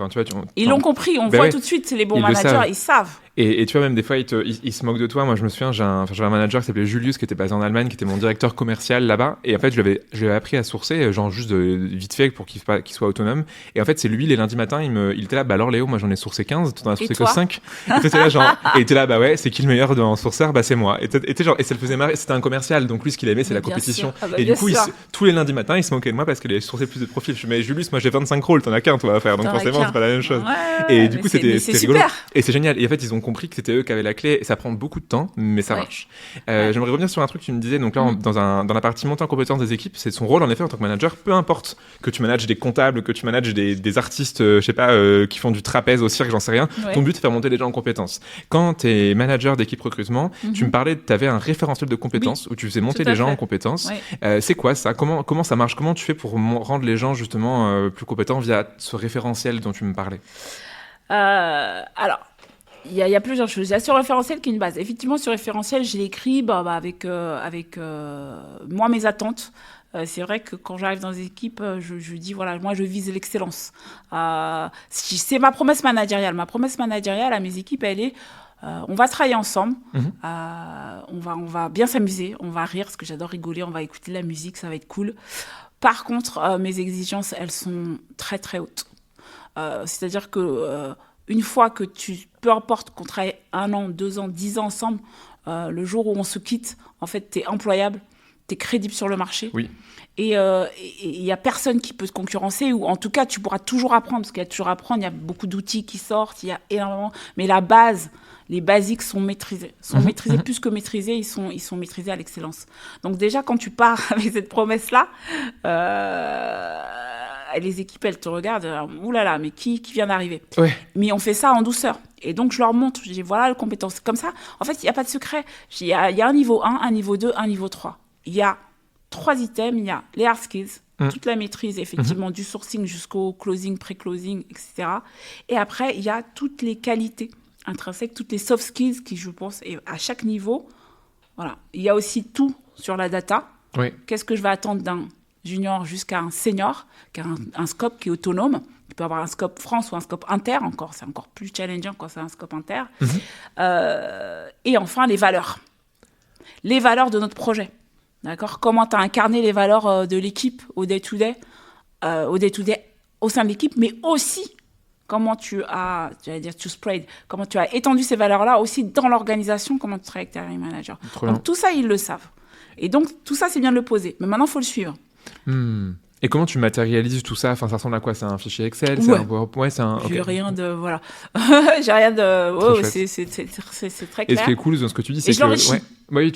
Ils l'ont compris, on voit tout de suite, c'est les bons managers, ils savent. Et tu vois, même des fois, ils se moquent de toi. Moi, je me souviens, j'avais un manager qui s'appelait Julius, qui était basé en Allemagne, qui était mon directeur commercial là-bas. Et en fait, je lui avais appris à sourcer, genre juste vite fait pour qu'il soit autonome. Et en fait, c'est lui, les lundis matins, il était là, alors Léo, moi j'en ai sourcé 15, t'en as sourcé que 5. Et t'étais là, genre, et il était là, c'est qui le meilleur en sourceur ? C'est moi. Et ça le faisait marrer, c'était un commercial. Donc lui, ce qu'il aimait, c'est la compétition. Et du coup, tous les lundis matins, il se moquait de moi parce qu'il avait sourcé plus de profils. Je me dis, mais Julius, moi j'ai 25 rôles, t'en as qu'un, toi, à faire. Donc forcément, c'est pas la même chose. Et du coup, c'était rigolo. Et c'est génial. Et en fait, ils ont compris que c'était eux qui avaient la clé. Et ça prend beaucoup de temps, mais ça marche. J'aimerais revenir sur un truc que tu me disais. Donc là, dans la partie montée en compétence des équipes, c'est son rôle, en effet, en tant que manager. Peu importe que tu manages des comptables, que tu manages des artistes, je sais pas, qui font du trapèze au cirque, j'en sais rien. Ton but, c'est de faire monter les gens en compétences. Quand tu es manager d'équipe recrutement, tu me parlais, tu avais un référentiel de compétences où tu faisais monter les gens en compétences. C'est quoi ça ? Comment ça marche ? Comment tu fais pour rendre les gens justement plus compétents via ce référentiel dont tu me parlais ? Alors, il y a plusieurs choses. Il y a ce référentiel qui est une base. Effectivement, ce référentiel, je l'ai écrit avec moi, mes attentes. C'est vrai que quand j'arrive dans des équipes, je dis, moi, je vise l'excellence. C'est ma promesse managériale. Ma promesse managériale à mes équipes, elle est, on va travailler ensemble, on va bien s'amuser, on va rire, parce que j'adore rigoler, on va écouter de la musique, ça va être cool. Par contre, mes exigences, elles sont très, très hautes. C'est-à-dire que une fois que peu importe qu'on travaille 1 an, 2 ans, 10 ans ensemble, le jour où on se quitte, en fait, t'es employable, t'es crédible sur le marché. Oui. Et il n'y a personne qui peut te concurrencer, ou en tout cas, tu pourras toujours apprendre, parce qu'il y a toujours à apprendre, il y a beaucoup d'outils qui sortent, il y a énormément... Mais la base, les basiques sont maîtrisés. Maîtrisés plus que maîtrisés, ils sont maîtrisés à l'excellence. Donc déjà, quand tu pars avec cette promesse-là, les équipes, elles te regardent, oulala, mais qui vient d'arriver ? Mais on fait ça en douceur. Et donc, je leur montre, je dis, voilà les compétences. Comme ça, en fait, il n'y a pas de secret. Il y a un niveau 1, un niveau 2, un niveau 3. Il y a 3 items, il y a les hard skills, toute la maîtrise, effectivement, du sourcing jusqu'au closing, pré-closing, etc. Et après, il y a toutes les qualités intrinsèques, toutes les soft skills qui, je pense, et à chaque niveau, voilà. Il y a aussi tout sur la data. Qu'est-ce que je vais attendre d'un junior jusqu'à un senior, qui a un scope qui est autonome. Il peut avoir un scope France ou un scope inter, c'est encore plus challengeant quand c'est un scope inter. Et enfin, les valeurs. Les valeurs de notre projet. D'accord ? Comment tu as incarné les valeurs de l'équipe au day-to-day, au sein de l'équipe, mais aussi comment tu as, comment tu as étendu ces valeurs-là aussi dans l'organisation, comment tu travailles avec tes hiring managers. Donc tout ça, ils le savent. Et donc, tout ça, c'est bien de le poser. Mais maintenant, il faut le suivre. Et comment tu matérialises tout ça ? Enfin, ça ressemble à quoi ? C'est un fichier Excel ? C'est un PowerPoint ? J'ai rien de... Voilà. J'ai rien de... c'est très clair. Et ce qui est cool dans ce que tu dis, c'est que... Oui,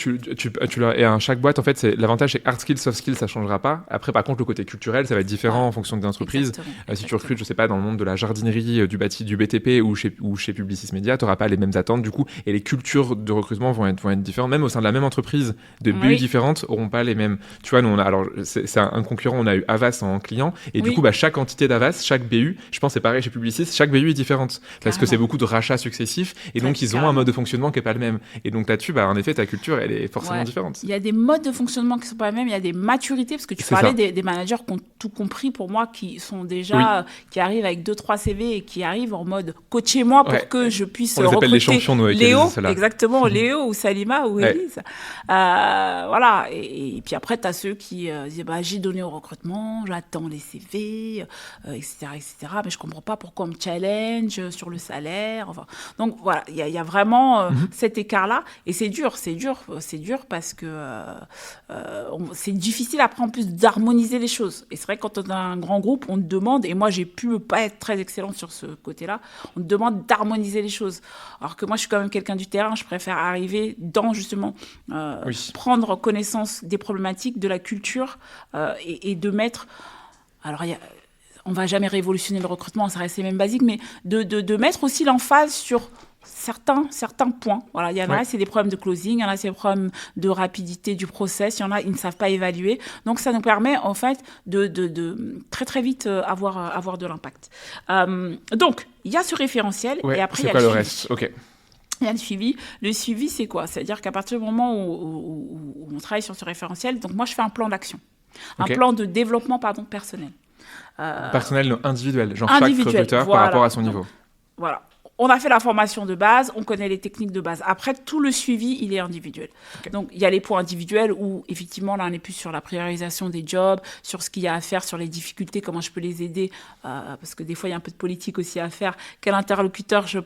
et à chaque boîte, en fait, l'avantage, c'est que hard skills, soft skills, ça ne changera pas. Après, par contre, le côté culturel, ça va être différent en fonction des entreprises. Si tu recrutes, je ne sais pas, dans le monde de la jardinerie, du BTP ou chez Publicis Media, tu n'auras pas les mêmes attentes, du coup, et les cultures de recrutement vont être différentes. Même au sein de la même entreprise, de BU différentes n'auront pas les mêmes. Tu vois, nous, c'est un concurrent, on a eu Havas en client, et du coup, chaque entité d'Havas, chaque BU, je pense que c'est pareil chez Publicis, chaque BU est différente. Parce que c'est beaucoup de rachats successifs, et donc ils ont un mode de fonctionnement qui n'est pas le même. Et donc là-dessus, en effet, ta culture culture, elle est forcément différente. Il y a des modes de fonctionnement qui sont pas les mêmes, il y a des maturités, parce que tu parlais des managers qui ont tout compris, pour moi, qui sont déjà, qui arrivent avec 2-3 CV et qui arrivent en mode coachez-moi pour que je puisse recruter les champions, nous, Léo, exactement, Léo ou Salima ou Élise. Voilà. Et puis après, tu as ceux qui disent j'ai donné au recrutement, j'attends les CV, etc., etc. Mais je comprends pas pourquoi on me challenge sur le salaire. Enfin, donc voilà, il y a vraiment cet écart-là. Et c'est dur parce que c'est difficile après en plus d'harmoniser les choses. Et c'est vrai que quand on a un grand groupe, on te demande, et moi j'ai pu pas être très excellente sur ce côté-là, on te demande d'harmoniser les choses. Alors que moi je suis quand même quelqu'un du terrain, je préfère arriver dans justement prendre connaissance des problématiques, de la culture et de mettre... Alors on va jamais révolutionner le recrutement, ça reste les mêmes basiques, mais de mettre aussi l'emphase sur certains points. Voilà, il y en a, c'est des problèmes de closing, il y en a, c'est des problèmes de rapidité du process, il y en a, ils ne savent pas évaluer. Donc, ça nous permet, en fait, de très, très vite avoir de l'impact. Donc, il y a ce référentiel et après, il y a le reste. Il y a le suivi. Le suivi, c'est quoi? C'est-à-dire qu'à partir du moment où on travaille sur ce référentiel, donc moi, je fais un plan d'action. Un plan de développement, personnel. Personnel, individuel. Genre chaque recruteur par rapport à son niveau. Voilà. On a fait la formation de base, on connaît les techniques de base. Après, tout le suivi, il est individuel. Donc, il y a les points individuels où, effectivement, là, on est plus sur la priorisation des jobs, sur ce qu'il y a à faire, sur les difficultés, comment je peux les aider, parce que des fois, il y a un peu de politique aussi à faire. Quel interlocuteur je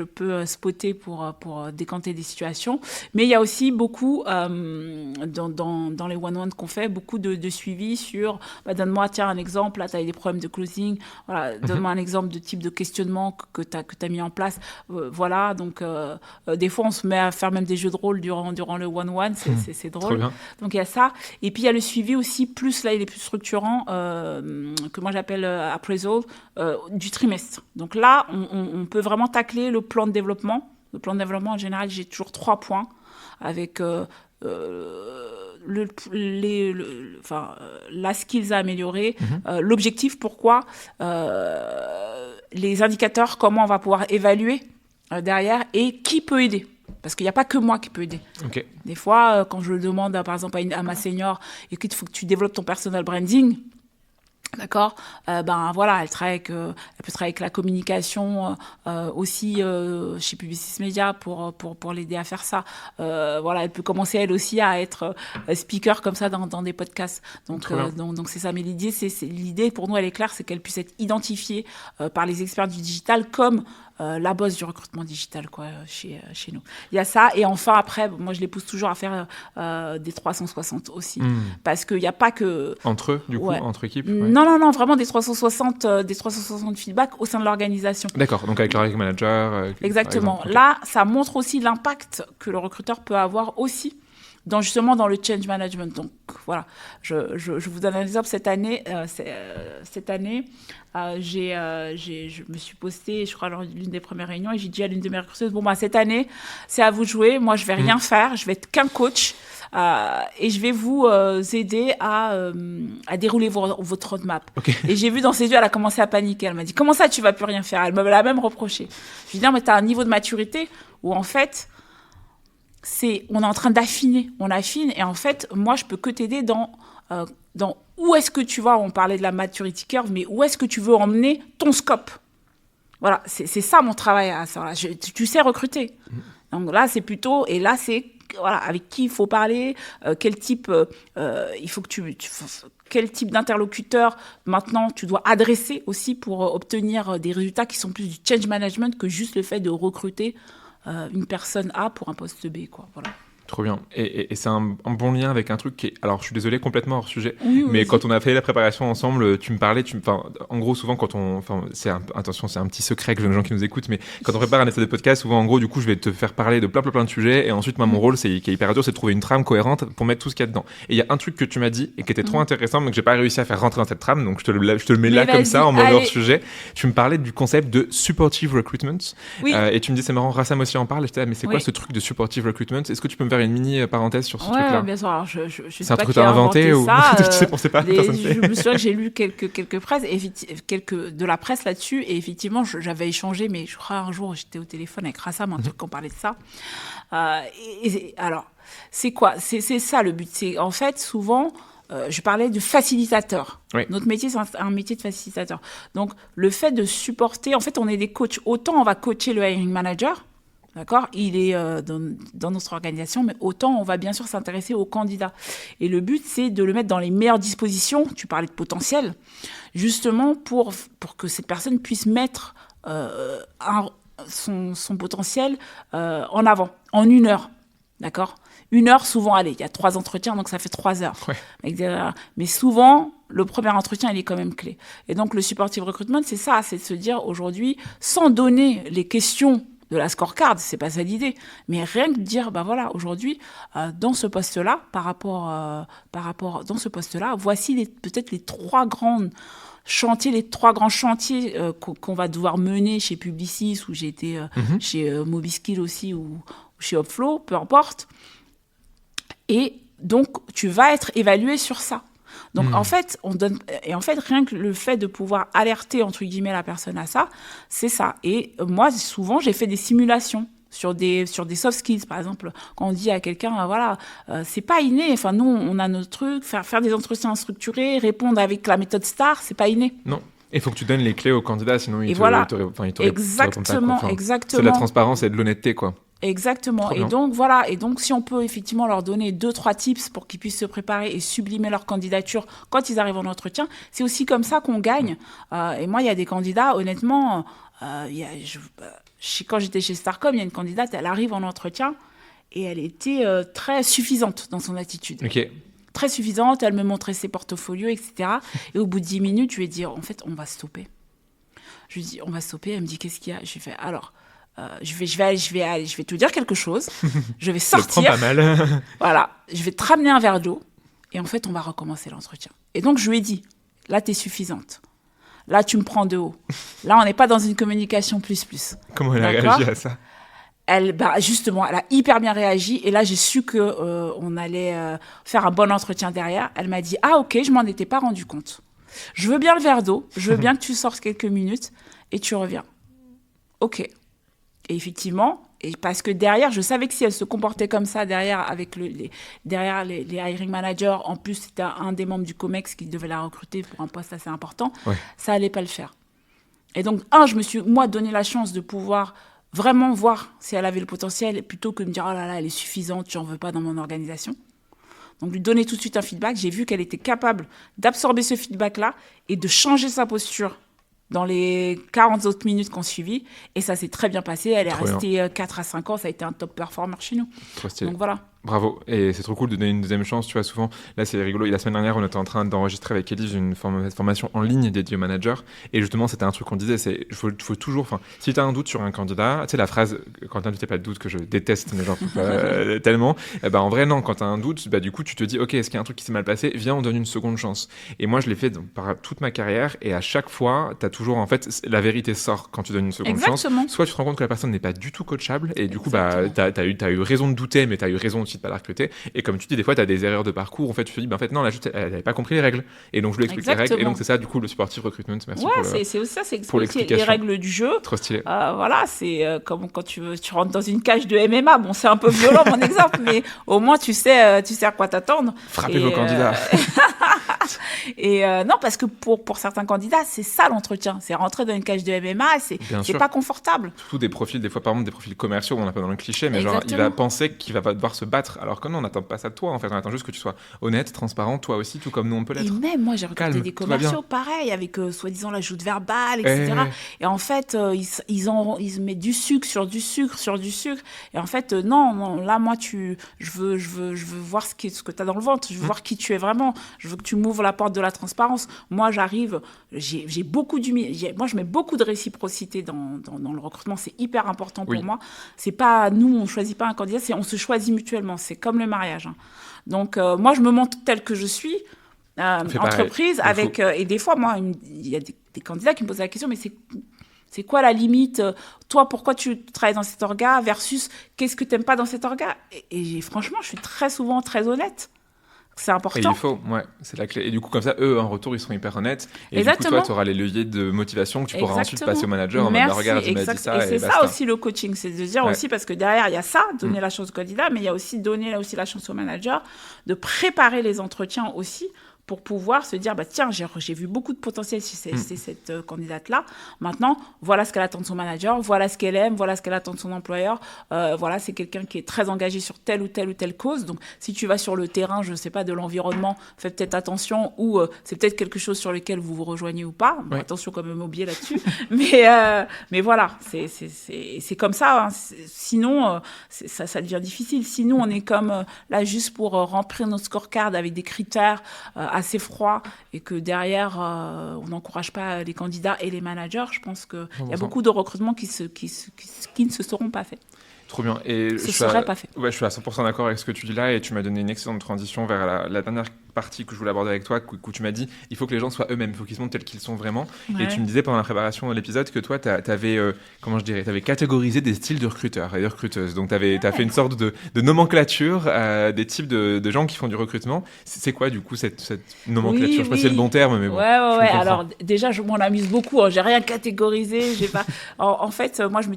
peux spotter pour décanter des situations. Mais il y a aussi beaucoup, dans les one-one qu'on fait, beaucoup de suivi sur, donne-moi, tiens, un exemple, là, tu as des problèmes de closing, voilà, donne-moi un exemple de type de questionnement que tu as mis en place. Voilà, donc des fois, on se met à faire même des jeux de rôle durant le one-one, c'est drôle. Donc, il y a ça. Et puis, il y a le suivi aussi, plus là, il est plus structurant, que moi, j'appelle appraisal, du trimestre. Donc là, on peut vraiment tacler le plan de développement. Le plan de développement, en général, j'ai toujours 3 points avec... la skills à améliorer, l'objectif, pourquoi, les indicateurs, comment on va pouvoir évaluer derrière et qui peut aider. Parce qu'il n'y a pas que moi qui peut aider. Des fois, quand je le demande, par exemple, à ma senior, écoute, il faut que tu développes ton personal branding. D'accord, voilà, elle peut travailler avec la communication aussi chez Publicis Media pour l'aider à faire ça. Voilà, elle peut commencer elle aussi à être speaker comme ça dans des podcasts. Donc c'est ça. Mais l'idée pour nous, elle est claire, c'est qu'elle puisse être identifiée par les experts du digital comme la boss du recrutement digital, quoi, chez nous. Il y a ça. Et enfin, après, moi, je les pousse toujours à faire des 360 aussi. Parce qu'il n'y a pas que... Entre eux, du coup, entre équipes Non, vraiment des 360 feedbacks au sein de l'organisation. D'accord, donc avec le hiring manager. Exactement. Là, ça montre aussi l'impact que le recruteur peut avoir aussi dans le change management. Donc voilà, je vous donne un exemple. Cette année, je me suis postée, je crois, lors d'une des premières réunions, et j'ai dit à l'une de mes recruteuses, cette année, c'est à vous de jouer. Moi, je vais rien faire. Je vais être qu'un coach. Et je vais vous aider à dérouler votre roadmap. Et j'ai vu dans ses yeux, elle a commencé à paniquer. Elle m'a dit, comment ça, tu vas plus rien faire? Elle me l'a même reproché. Je lui ai dit, non, mais tu as un niveau de maturité où, en fait, on est en train d'affiner. On affine. Et en fait, moi, je peux que t'aider dans où est-ce que tu vas, on parlait de la maturity curve, mais où est-ce que tu veux emmener ton scope? Voilà, c'est ça mon travail à ça. Tu sais recruter. Donc là, c'est plutôt... Et là, c'est... Voilà, avec qui il faut parler, quel type il faut que quel type d'interlocuteur maintenant tu dois adresser aussi pour obtenir des résultats qui sont plus du change management que juste le fait de recruter une personne A pour un poste B, quoi. Voilà. Trop bien. Et c'est un bon lien avec un truc qui est... Alors, je suis désolé, complètement hors sujet, mais quand on a fait la préparation ensemble, tu me parlais... en gros, souvent, quand on... attention, c'est un petit secret que les gens qui nous écoutent, mais quand on prépare un essai de podcast, souvent, en gros, du coup, je vais te faire parler de plein de sujets, et ensuite, moi, mon rôle, qui est hyper dur, c'est de trouver une trame cohérente pour mettre tout ce qu'il y a dedans. Et il y a un truc que tu m'as dit, et qui était trop intéressant, mais que j'ai pas réussi à faire rentrer dans cette trame, donc je te le mets là comme ça, en mode hors sujet. Tu me parlais du concept de supportive recruitment, et tu me dis, c'est marrant, Rassam aussi en parle, et je disais, mais c'est quoi ce truc de supportive recruitment? Est-ce que tu peux me faire une mini parenthèse sur ce truc-là? Bien sûr. Alors, je c'est un truc que tu as inventé ou tu sais, on sait pas. Je me souviens que j'ai lu quelques presses, de la presse là-dessus, et effectivement, j'avais échangé, mais je crois un jour, j'étais au téléphone avec Rassam, un truc qu'on parlait de ça. Alors, c'est quoi? C'est ça le but. C'est en fait souvent, je parlais du facilitateur. Oui. Notre métier, c'est un métier de facilitateur. Donc, le fait de supporter, en fait, on est des coachs. Autant on va coacher le hiring manager, d'accord? Il est dans notre organisation, mais autant on va bien sûr s'intéresser aux candidats. Et le but, c'est de le mettre dans les meilleures dispositions. Tu parlais de potentiel, justement pour que cette personne puisse mettre son potentiel en avant, en 1 heure. D'accord? 1 heure, souvent, allez, il y a 3 entretiens, donc ça fait 3 heures. Ouais. Mais souvent, le premier entretien, il est quand même clé. Et donc, le supportive recruitment, c'est ça, c'est de se dire aujourd'hui, sans donner les questions de la scorecard, c'est pas ça l'idée, mais rien que dire, bah voilà, aujourd'hui, dans ce poste-là, par rapport dans ce poste-là, voici peut-être les 3 grands chantiers qu'on va devoir mener chez Publicis, où j'ai été chez Mobiskill aussi, ou chez Upflow, peu importe. Et donc, tu vas être évalué sur ça. Donc, en fait, rien que le fait de pouvoir alerter, entre guillemets, la personne à ça, c'est ça. Et moi, souvent, j'ai fait des simulations sur des soft skills. Par exemple, quand on dit à quelqu'un, voilà, c'est pas inné. Enfin, nous, on a notre truc, faire des entretiens structurés, répondre avec la méthode STAR, c'est pas inné. Non. Il faut que tu donnes les clés au candidat, sinon il te répond pas. Exactement. C'est de la transparence et de l'honnêteté, quoi. Exactement. Et donc, voilà. Et donc, si on peut effectivement leur donner 2-3 tips pour qu'ils puissent se préparer et sublimer leur candidature quand ils arrivent en entretien, c'est aussi comme ça qu'on gagne. Et moi, il y a des candidats, honnêtement, quand j'étais chez Starcom, il y a une candidate, elle arrive en entretien et elle était très suffisante dans son attitude. Ok. Très suffisante, elle me montrait ses portfolios, etc. Et au bout de 10 minutes, je lui ai dit, en fait, on va stopper. Je lui ai dit, on va stopper. Elle me dit, qu'est-ce qu'il y a? Je lui ai fait, alors... je vais te dire quelque chose. Je vais sortir. Je le prends pas mal. Voilà. Je vais te ramener un verre d'eau. Et en fait, on va recommencer l'entretien. Et donc, je lui ai dit, là, t'es suffisante. Là, tu me prends de haut. Là, on n'est pas dans une communication plus. Comment elle a réagi à ça? Justement, elle a hyper bien réagi. Et là, j'ai su qu'on allait faire un bon entretien derrière. Elle m'a dit, ah, ok, je m'en étais pas rendu compte. Je veux bien le verre d'eau. Je veux bien que tu sortes quelques minutes et tu reviens. Ok. Et effectivement, et parce que derrière, je savais que si elle se comportait comme ça derrière derrière les hiring managers, en plus c'était un des membres du COMEX qui devait la recruter pour un poste assez important, ça allait pas le faire. Et donc, je me suis, moi, donné la chance de pouvoir vraiment voir si elle avait le potentiel, plutôt que de me dire, oh là là, elle est suffisante, j'en veux pas dans mon organisation. Donc, lui donner tout de suite un feedback. J'ai vu qu'elle était capable d'absorber ce feedback-là et de changer sa posture dans les 40 autres minutes qu'on suivit. Et ça s'est très bien passé. Elle est restée 4 à 5 ans. Ça a été un top performer chez nous. Trop stylé. Donc voilà. Bravo. Et c'est trop cool de donner une deuxième chance. Tu vois, souvent, là, c'est rigolo. Et la semaine dernière, on était en train d'enregistrer avec Elise une formation en ligne dédiée au manager. Et justement, c'était un truc qu'on disait, c'est faut toujours... Si tu as un doute sur un candidat, tu sais, la phrase « Quand tu n'as pas de doute » que je déteste, mais genre tellement, en vrai, non. Quand tu as un doute, du coup, tu te dis « Ok, est-ce qu'il y a un truc qui s'est mal passé? Viens, on donne une seconde chance. » Et moi, je l'ai fait par toute ma carrière. Et à chaque fois, tu as toujours... En fait, la vérité sort quand tu donnes une seconde chance. Soit tu te rends compte que la personne n'est pas du tout coachable. Et du coup, tu as eu raison de douter, mais tu as eu raison aussi de pas la recruter. Et comme tu dis, des fois, tu as des erreurs de parcours. En fait, tu te dis, en fait, non, elle n'avait pas compris les règles. Et donc, je lui explique les règles. Et donc, c'est ça, du coup, le supportive recruitment. Merci pour l'explication. Les règles du jeu. Trop stylé. Voilà, c'est comme quand tu rentres dans une cage de MMA. Bon, c'est un peu violent, mon exemple, mais au moins, tu sais à quoi t'attendre. Frappez vos candidats. Et non, parce que pour certains candidats, c'est ça l'entretien. C'est rentrer dans une cage de MMA, c'est pas confortable. Surtout des profils, des fois, par exemple, des profils commerciaux, on n'a pas dans le cliché, mais genre, il va penser qu'il va devoir se battre. Alors que non, on n'attend pas ça de toi, en fait. On attend juste que tu sois honnête, transparent, toi aussi, tout comme nous, on peut l'être. Et même, moi, j'ai recruté des commerciaux, pareil, avec soi-disant la joute verbale, etc. Et en fait, ils mettent du sucre sur du sucre sur du sucre. Et en fait, non, là, moi, je veux voir ce que tu as dans le ventre. Je veux voir qui tu es vraiment. Je veux que tu m'ouvres la porte de la transparence. Moi, j'arrive, j'ai beaucoup d'humilité. Moi, je mets beaucoup de réciprocité dans le recrutement. C'est hyper important pour moi. C'est pas, nous, on choisit pas un candidat, on se choisit mutuellement. C'est comme le mariage. Donc, moi, je me montre telle que je suis, entreprise, avec... et des fois, moi, il y a des candidats qui me posent la question, mais c'est quoi la limite? Toi, pourquoi tu travailles dans cet orga versus qu'est-ce que tu n'aimes pas dans cet orga? Et franchement, je suis très souvent très honnête. C'est Et important. il faut, ouais, c'est la clé. Et du coup, comme ça, eux, en retour, ils seront hyper honnêtes. Et du coup, Exactement. toi, tu auras les leviers de motivation que tu pourras ensuite passer au manager en mode, Merci, regarde, il m'a dit ça Et c'est ça basta. aussi le coaching, c'est de dire Ouais. aussi, parce que derrière, il y a ça, donner la chance au candidat, mais il y a aussi donner aussi la chance au manager de préparer les entretiens aussi pour pouvoir se dire, bah, tiens, j'ai vu beaucoup de potentiel chez cette candidate-là. Maintenant, voilà ce qu'elle attend de son manager, voilà ce qu'elle aime, voilà ce qu'elle attend de son employeur. Voilà, c'est quelqu'un qui est très engagé sur telle ou telle cause. Donc, si tu vas sur le terrain, je ne sais pas, de l'environnement, fais peut-être attention, ou c'est peut-être quelque chose sur lequel vous vous rejoignez ou pas. Bon, attention quand même au biais là-dessus. mais voilà, c'est comme ça. Hein. Sinon, ça devient difficile. Sinon, on est comme là juste pour remplir notre scorecard avec des critères assez froid et que derrière, on n'encourage pas les candidats et les managers. Je pense qu'il y a beaucoup de recrutements qui ne se seront pas faits. Trop bien. Et Ce serait pas fait. Ouais, je suis à 100% d'accord avec ce que tu dis là et tu m'as donné une excellente transition vers la dernière partie que je voulais aborder avec toi, où tu m'as dit il faut que les gens soient eux-mêmes, il faut qu'ils se montrent tels qu'ils sont vraiment. Ouais. Et tu me disais pendant la préparation de l'épisode que toi, tu avais catégorisé des styles de recruteurs et de recruteuses. Donc, tu as fait une sorte de nomenclature des types de gens qui font du recrutement. C'est quoi, du coup, cette nomenclature? Je sais pas si c'est le bon terme, mais bon. Ouais. Alors, déjà, je m'en amuse beaucoup. Hein. J'ai rien catégorisé. J'ai pas... en fait, moi, comme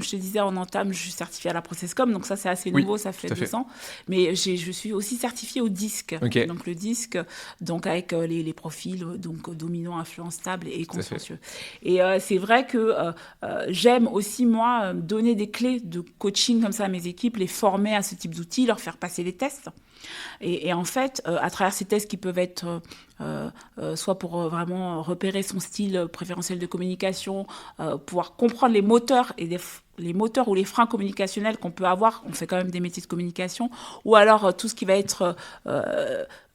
je te disais en entame, je suis certifiée à la Processcom. Donc, ça, c'est assez nouveau. Ça fait 2 ans. Mais je suis aussi certifiée au DISC. Okay. Donc, le DISC, donc avec les profils donc, dominants, influents, stables et consciencieux. Et c'est vrai que j'aime aussi, moi, donner des clés de coaching comme ça à mes équipes, les former à ce type d'outils, leur faire passer des tests. Et en fait, à travers ces tests qui peuvent être soit pour vraiment repérer son style préférentiel de communication, pouvoir comprendre les moteurs les moteurs ou les freins communicationnels qu'on peut avoir, on fait quand même des métiers de communication, ou alors tout ce qui va être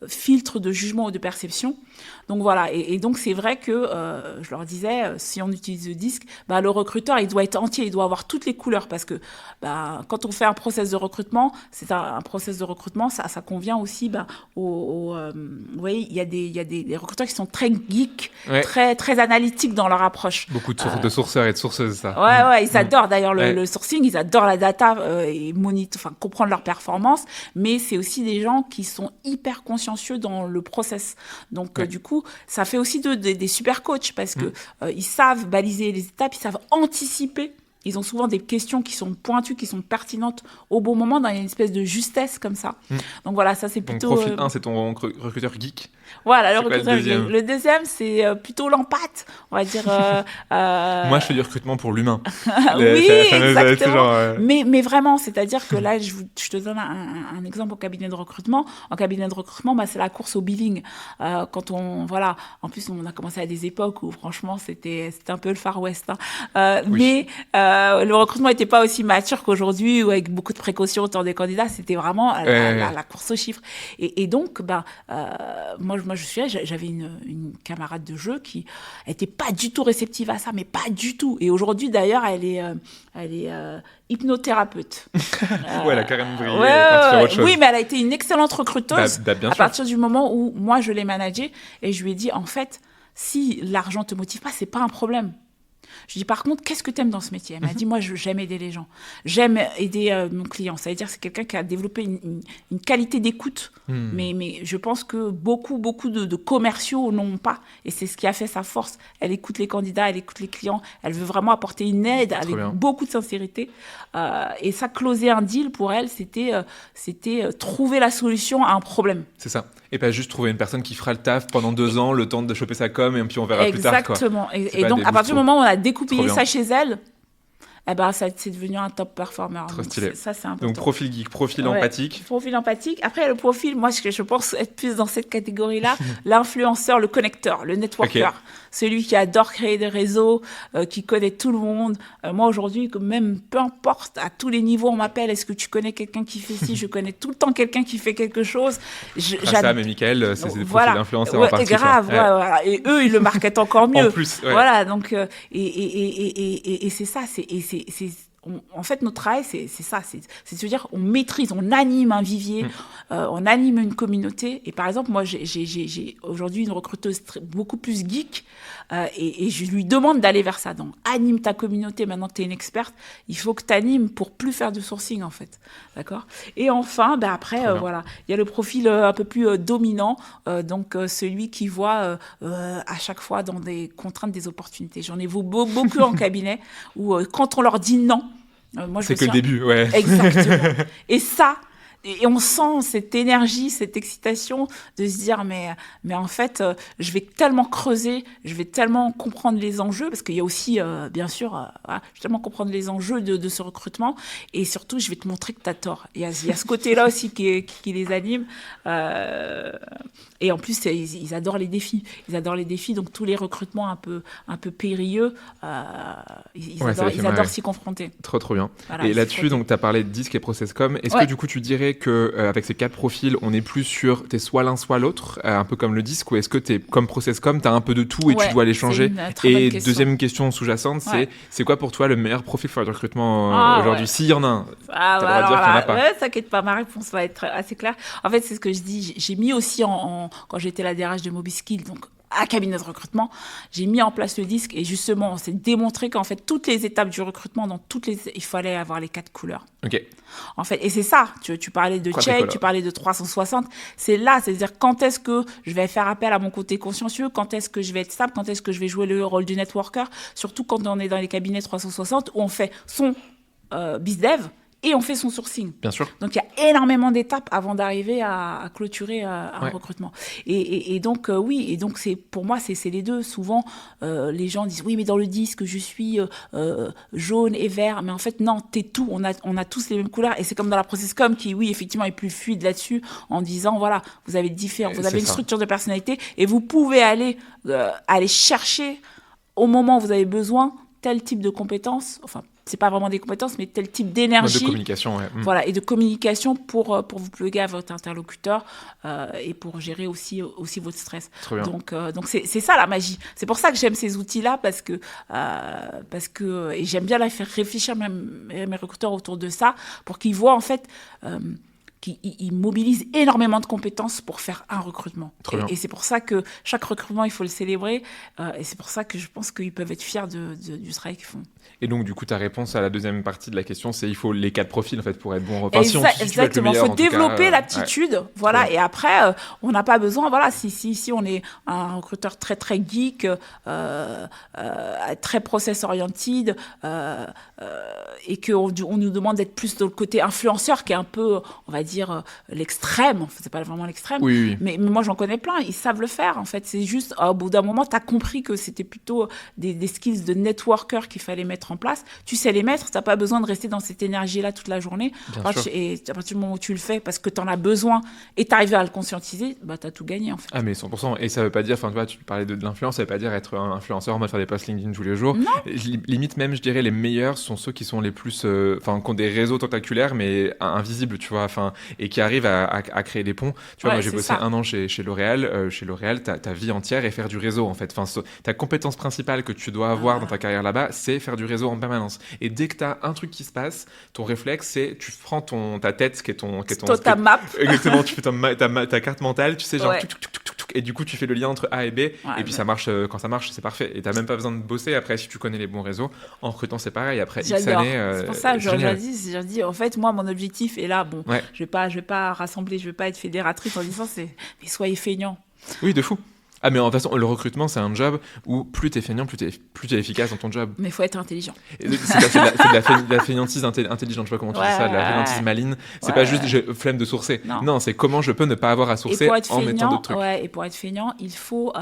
filtre de jugement ou de perception. Donc voilà, et donc c'est vrai que, je leur disais, si on utilise le DISC, bah, le recruteur, il doit être entier, il doit avoir toutes les couleurs, parce que bah, quand on fait un process de recrutement, c'est un process de recrutement, ça convient aussi bah, vous voyez, il y a des recruteurs qui sont très geeks, très analytiques dans leur approche. Beaucoup de sourceurs et de sourceuses, ça. Ouais, ils adorent d'ailleurs le sourcing, ils adorent la data et comprendre leur performance, mais c'est aussi des gens qui sont hyper consciencieux dans le process. Donc, du coup, ça fait aussi des super coachs parce que ils savent baliser les étapes, ils savent anticiper. Ils ont souvent des questions qui sont pointues, qui sont pertinentes au bon moment, dans une espèce de justesse comme ça. Donc voilà, ça c'est plutôt... Donc profil 1, c'est ton recruteur geek. Voilà, le recruteur geek. Le deuxième, c'est plutôt l'empathe, on va dire... Moi, je fais du recrutement pour l'humain. Oui, exactement. Mais vraiment, c'est-à-dire que là, je te donne un exemple au cabinet de recrutement. En cabinet de recrutement, bah, c'est la course au billing. Quand voilà, en plus, on a commencé à des époques où franchement, c'était un peu le Far West. Hein. Mais... le recrutement n'était pas aussi mature qu'aujourd'hui, ou avec beaucoup de précautions autour des candidats. C'était vraiment la course aux chiffres. Et donc, moi, j'avais une camarade de jeu qui n'était pas du tout réceptive à ça, mais pas du tout. Et aujourd'hui, d'ailleurs, elle est hypnothérapeute. Elle a carrément brillé. Oui, mais elle a été une excellente recruteuse bien à partir du moment où moi, je l'ai managée. Et je lui ai dit, en fait, si l'argent ne te motive pas, c'est pas un problème. Je dis, par contre, qu'est-ce que tu aimes dans ce métier? Elle m'a dit, moi, j'aime aider les gens. J'aime aider mon client. Ça veut dire que c'est quelqu'un qui a développé une qualité d'écoute. Mais je pense que beaucoup de commerciaux n'ont pas. Et c'est ce qui a fait sa force. Elle écoute les candidats, elle écoute les clients. Elle veut vraiment apporter une aide avec beaucoup de sincérité. Et ça, closer un deal, pour elle, c'était trouver la solution à un problème. C'est ça. Et pas juste trouver une personne qui fera le taf pendant 2 ans, le temps de choper sa com, et puis on verra plus tard. Exactement. Et donc, à partir du moment où on a découpillé ça chez elle, c'est devenu un top performer. Trop stylé. Ça, c'est important. Donc, profil geek, profil empathique. Profil empathique. Après, le profil, moi, je pense être plus dans cette catégorie-là. L'influenceur, le connecteur, le networker. Celui qui adore créer des réseaux, qui connaît tout le monde. Moi, aujourd'hui, même peu importe, à tous les niveaux, on m'appelle. Est-ce que tu connais quelqu'un qui fait ci? Je connais tout le temps quelqu'un qui fait quelque chose. Sam et Mickaël, c'est des profils d'influenceurs empathiques. Grave, voilà. Et eux, ils le marketent encore mieux. En plus, Voilà, donc, et c'est ça, en fait, notre travail, c'est ça, c'est de se dire, on maîtrise, on anime un vivier, on anime une communauté. Et par exemple, moi, j'ai aujourd'hui une recruteuse beaucoup plus geek, et je lui demande d'aller vers ça. Donc, anime ta communauté. Maintenant que tu es une experte, il faut que tu animes pour plus faire de sourcing, en fait. D'accord ? Et enfin, après, voilà, il y a le profil un peu plus dominant, donc celui qui voit à chaque fois dans des contraintes des opportunités. J'en ai vu beaucoup en cabinet où quand on leur dit non, moi, c'est que le début, ouais. Exactement. Et ça, et on sent cette énergie, cette excitation de se dire mais en fait, je vais tellement creuser, je vais tellement comprendre les enjeux, parce qu'il y a aussi, bien sûr, voilà, je vais tellement comprendre les enjeux de ce recrutement, et surtout, je vais te montrer que tu as tort. Il y a ce côté-là aussi qui les anime. Et en plus, ils adorent les défis. Ils adorent les défis, donc tous les recrutements un peu périlleux, ils adorent s'y confronter. Trop bien. Voilà, et là-dessus, donc tu as parlé de disque et processcom. Est-ce que du coup, tu dirais que avec ces 4 profils, on est plus sur t'es soit l'un soit l'autre, un peu comme le disque, ou est-ce que t'es comme processcom, t'as un peu de tout et tu dois les changer? Et deuxième question sous-jacente, c'est quoi pour toi le meilleur profil pour le recrutement aujourd'hui? S'il y en a un, t'as le droit de dire qu'il y en a pas. Ouais, t'inquiète pas, ma réponse va être assez claire. En fait, c'est ce que je dis. J'ai mis aussi quand j'étais la DRH de Mobiskill, donc à cabinet de recrutement, j'ai mis en place le disque, et justement, on s'est démontré qu'en fait, toutes les étapes du recrutement, il fallait avoir les 4 couleurs. Ok. En fait, et c'est ça, tu parlais de check, tu parlais de 360, c'est là, c'est-à-dire quand est-ce que je vais faire appel à mon côté consciencieux, quand est-ce que je vais être stable, quand est-ce que je vais jouer le rôle du networker, surtout quand on est dans les cabinets 360 où on fait son bizdev et on fait son sourcing. Bien sûr. Donc, il y a énormément d'étapes avant d'arriver à clôturer un recrutement. Et donc, oui, et donc, pour moi, c'est les deux. Souvent, les gens disent, oui, mais dans le disque, je suis jaune et vert. Mais en fait, non, t'es tout. On a tous les mêmes couleurs. Et c'est comme dans la processcom qui, oui, effectivement, est plus fluide là-dessus, en disant, voilà, vous avez une structure de personnalité, et vous pouvez aller chercher au moment où vous avez besoin tel type de compétences, enfin, c'est pas vraiment des compétences, mais tel type d'énergie. De communication, ouais. Voilà, et de communication pour vous plugger à votre interlocuteur, et pour gérer aussi votre stress. Donc c'est ça la magie. C'est pour ça que j'aime ces outils-là, parce que et j'aime bien faire réfléchir mes recruteurs autour de ça, pour qu'ils voient en fait qu'ils mobilisent énormément de compétences pour faire un recrutement. Et c'est pour ça que chaque recrutement, il faut le célébrer. Et c'est pour ça que je pense qu'ils peuvent être fiers du travail qu'ils font. Et donc, du coup, ta réponse à la deuxième partie de la question, c'est il faut les 4 profils, en fait, pour être bon. Enfin, exactement. Il faut développer l'aptitude. Voilà. Et après, on n'a pas besoin, voilà, si on est un recruteur très, très geek, très process-oriented, et qu'on nous demande d'être plus dans le côté influenceur, qui est un peu, on va dire, l'extrême. Enfin, c'est pas vraiment l'extrême. Oui. Mais moi, j'en connais plein. Ils savent le faire, en fait. C'est juste, au bout d'un moment, tu as compris que c'était plutôt des skills de networker qu'il fallait mettre en place. Tu sais les mettre, tu n'as pas besoin de rester dans cette énergie-là toute la journée. Et à partir du moment où tu le fais parce que tu en as besoin et tu arrives à le conscientiser, tu as tout gagné, en fait. Ah, mais 100%. Et ça veut pas dire, enfin, tu parlais de l'influence, ça veut pas dire être un influenceur en mode faire des posts LinkedIn tous les jours. Non. Limite même, je dirais, les meilleurs sont ceux qui sont les plus, qui ont des réseaux tentaculaires, mais invisibles, tu vois, et qui arrivent à créer des ponts. Tu vois, moi, j'ai bossé 1 an chez L'Oréal. Chez L'Oréal, ta vie entière est faire du réseau, en fait. Enfin, ta compétence principale que tu dois avoir dans ta carrière là-bas, c'est faire du réseau en permanence. Et dès que tu as un truc qui se passe, ton réflexe, c'est tu prends ta tête, qui est ta map. Exactement, tu fais ta carte mentale, tu sais, genre, et du coup, tu fais le lien entre A et B, et puis ça marche, quand ça marche, c'est parfait. Et tu n'as même pas besoin de bosser après si tu connais les bons réseaux. En recrutant, c'est pareil. Après X années. C'est pour ça que je dis, en fait, moi, mon objectif est là. Bon, je vais pas rassembler, je vais pas être fédératrice en disant, mais soyez feignants. Oui, de fou. Ah, mais de toute façon, le recrutement, c'est un job où plus t'es feignant, plus t'es efficace dans ton job. Mais il faut être intelligent. C'est de la feignantise intelligente, je sais pas comment tu dis ça, de la feignantise maligne. C'est pas juste j'ai flemme de sourcer. Non, c'est comment je peux ne pas avoir à sourcer en mettant d'autres trucs. Et pour être feignant, il faut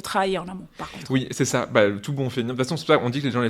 travailler en amont, par contre. Oui, c'est ça. Tout bon feignant. De toute façon, c'est pour ça qu'on dit que les gens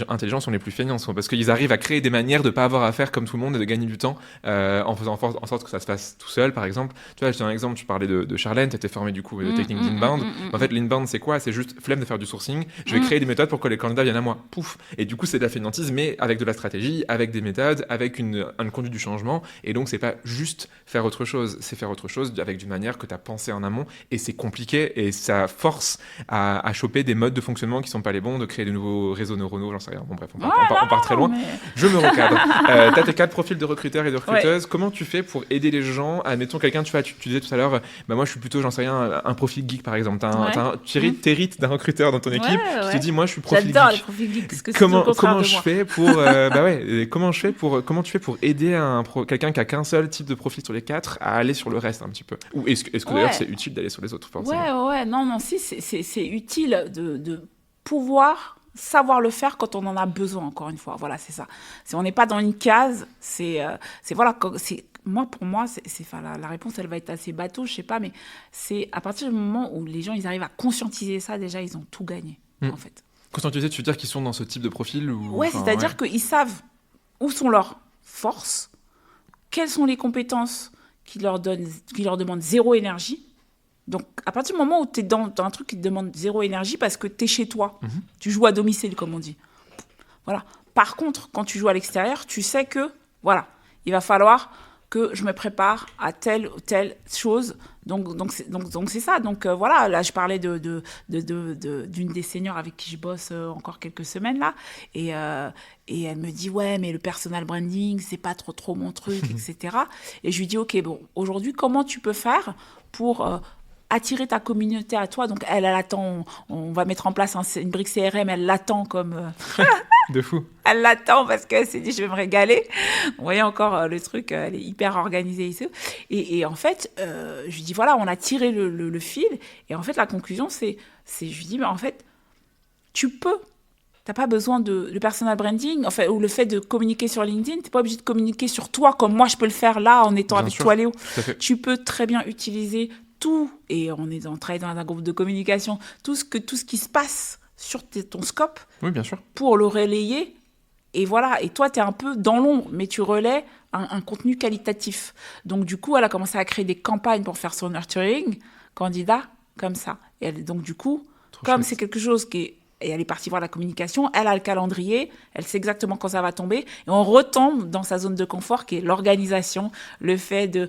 intelligents sont les plus feignants, parce qu'ils arrivent à créer des manières de ne pas avoir à faire comme tout le monde et de gagner du temps en faisant en sorte que ça se fasse tout seul, par exemple. Tu vois, je te donne un exemple, tu parlais de Charlène, tu étais formée du coup de technique d'inbound. En fait, l'inbound, c'est quoi? C'est juste flemme de faire du sourcing. Je vais créer des méthodes pour que les candidats viennent à moi. Pouf. Et du coup, c'est de la feignantise, mais avec de la stratégie, avec des méthodes, avec une conduite du changement. Et donc, c'est pas juste faire autre chose. C'est faire autre chose avec d'une manière que tu as pensé en amont. Et c'est compliqué. Et ça force à choper des modes de fonctionnement qui sont pas les bons, de créer de nouveaux réseaux neuronaux, j'en sais rien. Bon bref, on part très loin. Mais... Je me recadre. T'as tes 4 profils de recruteurs et de recruteuses. Comment tu fais pour aider les gens? Admettons quelqu'un, tu disais tout à l'heure, moi je suis plutôt, j'en sais rien, un profil geek par exemple. T'hérites d'un recruteur dans ton équipe. Tu te dis, moi je suis profil geek. J'adore les profils geeks. Parce que comment je fais pour comment tu fais pour aider quelqu'un qui a qu'un seul type de profil sur les 4 à aller sur le reste un petit peu? Ou est-ce que d'ailleurs c'est utile d'aller sur les autres forcément? Non, si, c'est utile de pouvoir savoir le faire quand on en a besoin, encore une fois. Voilà, c'est ça. On n'est pas dans une case, pour moi, la réponse, elle va être assez bateau, je sais pas, mais c'est à partir du moment où les gens, ils arrivent à conscientiser ça, déjà, ils ont tout gagné, en fait. Conscientiser, tu veux dire qu'ils sont dans ce type de profil c'est-à-dire qu'ils savent où sont leurs forces, quelles sont les compétences qui leur demandent zéro énergie. Donc, à partir du moment où tu es dans un truc qui te demande zéro énergie parce que tu es chez toi, tu joues à domicile, comme on dit. Voilà. Par contre, quand tu joues à l'extérieur, tu sais que, voilà, il va falloir que je me prépare à telle ou telle chose. Donc c'est ça. Donc, voilà, là, je parlais d'une des seniors avec qui je bosse encore quelques semaines, là. Et elle me dit, ouais, mais le personal branding, c'est pas trop mon truc, etc. Et je lui dis, OK, bon, aujourd'hui, comment tu peux faire pour... attirer ta communauté à toi. Donc, elle attend. On va mettre en place une brique CRM. Elle l'attend comme... de fou. Elle l'attend parce qu'elle s'est dit, je vais me régaler. Vous voyez encore le truc, elle est hyper organisée ici. Et en fait, je lui dis, voilà, on a tiré le fil. Et en fait, la conclusion, je lui dis, mais en fait, tu peux. T'as pas besoin de personal branding, enfin, ou le fait de communiquer sur LinkedIn. T'es pas obligé de communiquer sur toi comme moi, je peux le faire là en étant avec toi, Léo. Tu peux très bien utiliser tout, et on travaille dans un groupe de communication, tout ce qui se passe sur ton scope, oui, bien sûr, pour le relayer. Et voilà, et toi, tu es un peu dans l'ombre, mais tu relais un contenu qualitatif. Donc, du coup, elle a commencé à créer des campagnes pour faire son nurturing candidat, comme ça. Et donc, du coup, comme c'est quelque chose qui est... Et elle est partie voir la communication, elle a le calendrier, elle sait exactement quand ça va tomber. Et on retombe dans sa zone de confort qui est l'organisation, le fait de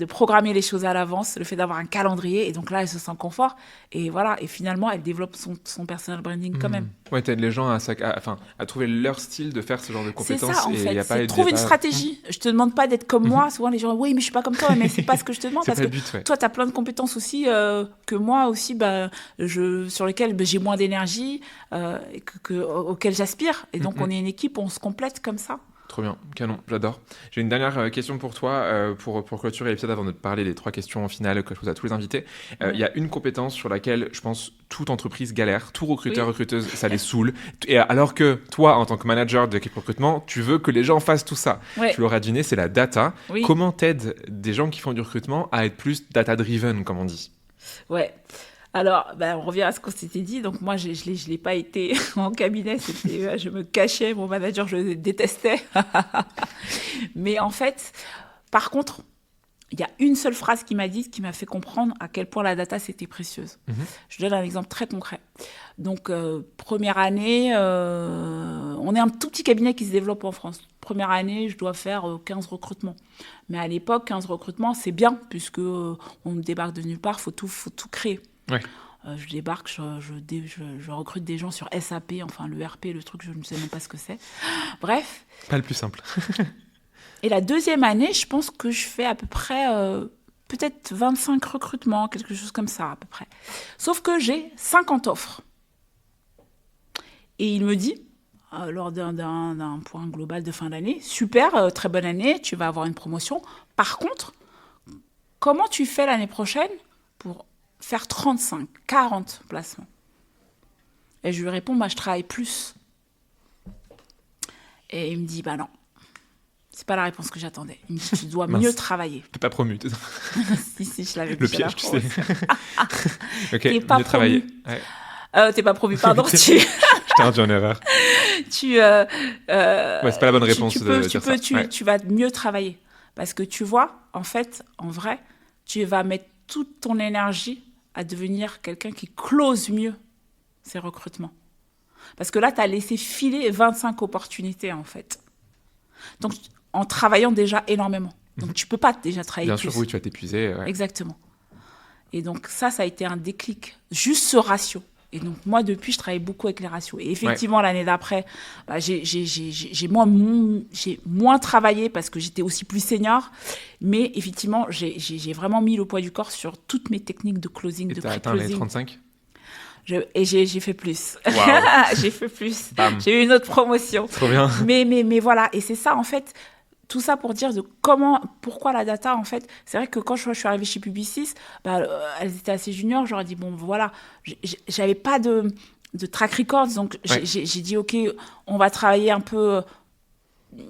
programmer les choses à l'avance, le fait d'avoir un calendrier. Et donc là, elle se sent confort. Et voilà, et finalement, elle développe son personal branding quand même. Ouais, t'aides les gens à trouver leur style de faire ce genre de compétences. C'est ça, en fait. Trouve une stratégie. Je te demande pas d'être comme moi. Souvent, les gens, oui, mais je suis pas comme toi. Mais c'est pas ce que je te demande. Parce que toi, t'as plein de compétences aussi que moi aussi, sur lesquelles j'ai moins d'énergie, auxquelles j'aspire. Et donc, on est une équipe, on se complète comme ça. Trop bien, canon, j'adore. J'ai une dernière question pour toi, pour clôturer l'épisode avant de te parler des 3 questions finales que je pose à tous les invités. Il y a une compétence sur laquelle je pense toute entreprise galère, tout recruteur, recruteuse, ça les saoule. Et alors que toi, en tant que manager d'équipe recrutement, tu veux que les gens fassent tout ça. Tu l'auras deviné, c'est la data. Comment t'aides des gens qui font du recrutement à être plus data-driven, comme on dit? Ouais. Alors, on revient à ce qu'on s'était dit. Donc, moi, je l'ai pas été en cabinet. Je me cachais. Mon manager, je le détestais. Mais en fait, par contre, il y a une seule phrase qu'il m'a dit qui m'a fait comprendre à quel point la data, c'était précieuse. Je donne un exemple très concret. Donc, première année, on est un tout petit cabinet qui se développe en France. Première année, je dois faire 15 recrutements. Mais à l'époque, 15 recrutements, c'est bien, puisque on débarque de nulle part, faut tout créer. Ouais. Je débarque, je recrute des gens sur SAP, enfin le RP, le truc, je ne sais même pas ce que c'est. Bref. Pas le plus simple. Et la deuxième année, je pense que je fais à peu près peut-être 25 recrutements, quelque chose comme ça à peu près. Sauf que j'ai 50 offres. Et il me dit, lors d'un point global de fin d'année, super, très bonne année, tu vas avoir une promotion. Par contre, comment tu fais l'année prochaine pour faire 35, 40 placements? Et je lui réponds, je travaille plus. Et il me dit, non. C'est pas la réponse que j'attendais. Il me dit, tu dois mieux travailler. T'es pas promu, t'es ça? si, je l'avais dit. Le piège, tu sais. Ok, t'es pas mieux travailler. Ouais. T'es pas promu, pardon. Je t'ai induit en erreur. C'est pas la bonne réponse de dire ça. Tu vas mieux travailler. Parce que tu vois, en fait, en vrai, tu vas mettre toute ton énergie à devenir quelqu'un qui close mieux ses recrutements. Parce que là, tu as laissé filer 25 opportunités, en fait. Donc, en travaillant déjà énormément. Donc, tu peux pas déjà travailler Bien plus. sûr, oui, tu vas t'épuiser. Ouais. Exactement. Et donc, ça a été un déclic. Juste ce ratio. Et donc, moi, depuis, je travaille beaucoup avec les ratios. Et effectivement, l'année d'après, j'ai moins travaillé parce que j'étais aussi plus senior. Mais effectivement, j'ai vraiment mis le poids du corps sur toutes mes techniques de closing, de pré-closing. Et tu as atteint les 35 ? Et j'ai fait plus. Wow. J'ai fait plus. Bam. J'ai eu une autre promotion. Trop bien. Mais voilà. Et c'est ça, en fait, tout ça pour dire pourquoi la data, en fait. C'est vrai que quand je suis arrivée chez Publicis, elles étaient assez juniors. J'aurais dit, bon, voilà, j'avais pas de track records. Donc, j'ai dit, OK, on va travailler un peu.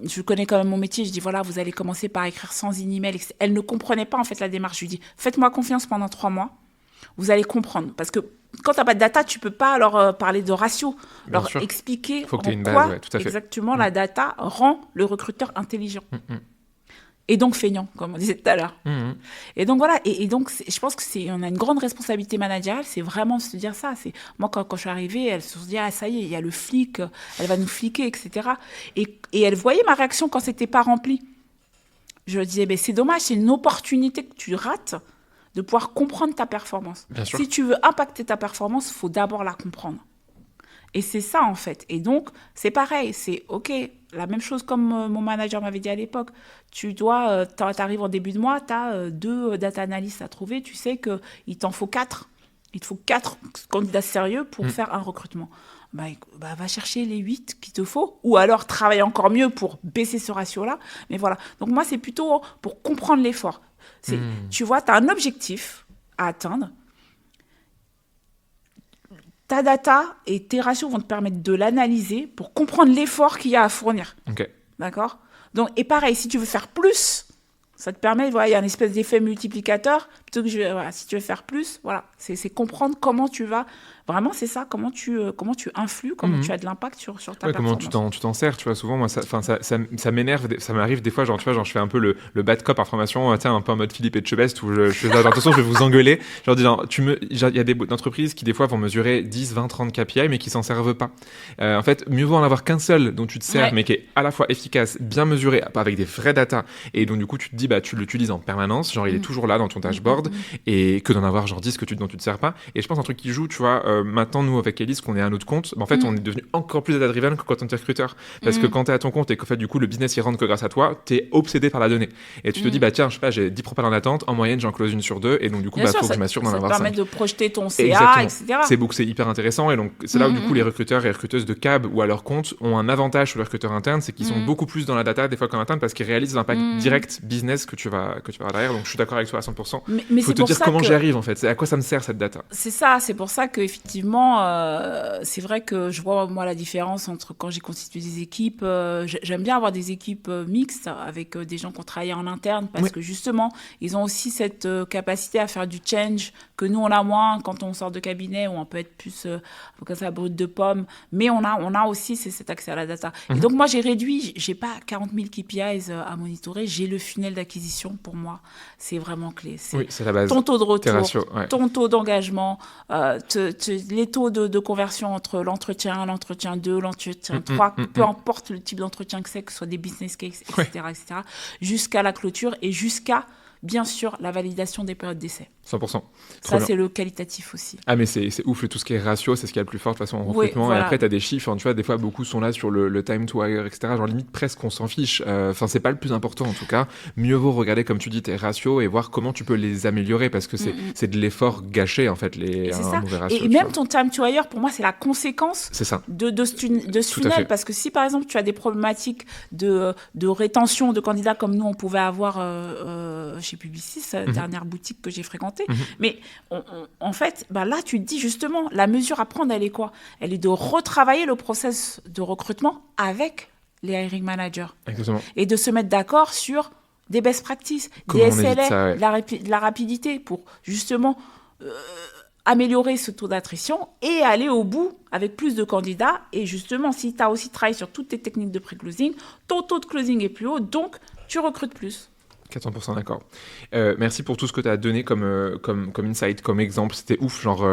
Je connais quand même mon métier. Je dis, voilà, vous allez commencer par écrire sans email. Elle ne comprenait pas, en fait, la démarche. Je lui dis, faites-moi confiance pendant 3 mois. Vous allez comprendre. Parce que quand tu n'as pas de data, tu ne peux pas leur parler de ratio, leur expliquer faut que tu aies une quoi base, tout à fait. Exactement la data rend le recruteur intelligent. Et donc feignant, comme on disait tout à l'heure. Et donc voilà, et donc je pense on a une grande responsabilité managériale, c'est vraiment se dire ça. Moi, quand je suis arrivée, elle se dit, ah ça y est, il y a le flic, elle va nous fliquer, etc. Et elle voyait ma réaction quand c'était pas rempli. Je disais, c'est dommage, c'est une opportunité que tu rates de pouvoir comprendre ta performance. Bien sûr. Si tu veux impacter ta performance, il faut d'abord la comprendre. Et c'est ça, en fait. Et donc, c'est pareil. C'est OK, la même chose comme mon manager m'avait dit à l'époque. T'arrives en début de mois, tu as 2 data analysts à trouver. Tu sais qu'il t'en faut 4. Il te faut 4 candidats sérieux pour faire un recrutement. Va chercher les 8 qu'il te faut. Ou alors, travaille encore mieux pour baisser ce ratio-là. Mais voilà. Donc, moi, c'est plutôt pour comprendre l'effort. Tu vois, tu as un objectif à atteindre. Ta data et tes ratios vont te permettre de l'analyser pour comprendre l'effort qu'il y a à fournir. OK. D'accord ? Donc, et pareil, si tu veux faire plus, ça te permet, il y a une espèce d'effet multiplicateur. Plutôt que si tu veux faire plus, c'est comprendre comment tu vas. Vraiment, c'est ça, comment tu influes, comment tu as de l'impact sur ta performance. Comment tu t'en sers, tu vois, souvent, moi, ça m'énerve, ça m'arrive des fois, genre, tu vois, je fais un peu le bad cop en formation, un peu en mode Philippe Etchebest, où je fais ça, genre, attention, je vais vous engueuler. Il y a des entreprises qui, des fois, vont mesurer 10, 20, 30 KPI, mais qui s'en servent pas. En fait, mieux vaut en avoir qu'un seul dont tu te sers, mais qui est à la fois efficace, bien mesuré, avec des vrais data, et donc, du coup, tu te dis, tu l'utilises en permanence, genre, il est toujours là dans ton dashboard, et que d'en avoir, genre, 10 dont tu te sers pas. Et je pense un truc qui joue, tu vois, maintenant, nous, avec Elise, qu'on est à notre compte, en fait, on est devenu encore plus data-driven que quand on était recruteur. Parce que quand tu es à ton compte et qu'en fait, du coup, le business, il rentre que grâce à toi, tu es obsédé par la donnée. Et tu te dis, tiens, je sais pas, j'ai 10 propales en attente, en moyenne, j'en close une sur 2, et donc, du coup, faut que je m'assure d'en avoir 5. Ça te permet de projeter ton CA, etc. C'est hyper intéressant. Et donc, c'est là où, du coup, les recruteurs et recruteuses de CAB ou à leur compte ont un avantage sur les recruteurs internes, c'est qu'ils sont beaucoup plus dans la data, des fois, qu'en interne, parce qu'ils réalisent l'impact direct business que tu vas avoir derrière. Donc, je suis d'accord avec toi à 100%. Mais faut te dire comment j'y arrive, en fait. À quoi ça me sert, cette data? C'est ça, c'est pour ça qu'effectivement, c'est vrai que je vois, moi, la différence entre quand j'ai constitué des équipes. J'aime bien avoir des équipes mixtes avec des gens qui ont travaillé en interne parce que justement, ils ont aussi cette capacité à faire du change que nous, on a moins quand on sort de cabinet où on peut être plus comme ça, brut de pomme. Mais on a aussi cet accès à la data. Et donc, moi, j'ai réduit, j'ai pas 40 000 KPIs à monitorer. J'ai le funnel d'acquisition pour moi. C'est vraiment clé. C'est la base. Ton taux de retour, ton taux d'engagement, les taux de conversion entre l'entretien 2, l'entretien 3, peu importe le type d'entretien que ce soit des business cases, etc., jusqu'à la clôture et jusqu'à, bien sûr, la validation des périodes d'essai. 100%. Ça, c'est le qualitatif aussi. Ah, mais c'est ouf, tout ce qui est ratio, c'est ce qui est le plus fort de toute façon en recrutement. Et après, tu as des chiffres, tu vois, des fois, beaucoup sont là sur le time to hire, etc. Genre, limite, presque, on s'en fiche. Enfin, c'est pas le plus important, en tout cas. Mieux vaut regarder, comme tu dis, tes ratios et voir comment tu peux les améliorer parce que c'est de l'effort gâché, en fait, un mauvais ratio. Et même ton time to hire, pour moi, c'est la conséquence de ce Tout funnel. Parce que si, par exemple, tu as des problématiques de rétention de candidats comme nous, on pouvait avoir chez Publicis, dernière boutique que j'ai fréquentée. Mais en fait, là, tu te dis justement, la mesure à prendre, elle est quoi? Elle est de retravailler le process de recrutement avec les hiring managers. Exactement. Et de se mettre d'accord sur des best practices, des SLA, de la rapidité pour justement améliorer ce taux d'attrition et aller au bout avec plus de candidats. Et justement, si tu as aussi travaillé sur toutes tes techniques de pré-closing, ton taux de closing est plus haut, donc tu recrutes plus. 400% d'accord. Merci pour tout ce que tu as donné comme insight, comme exemple. C'était ouf. Genre,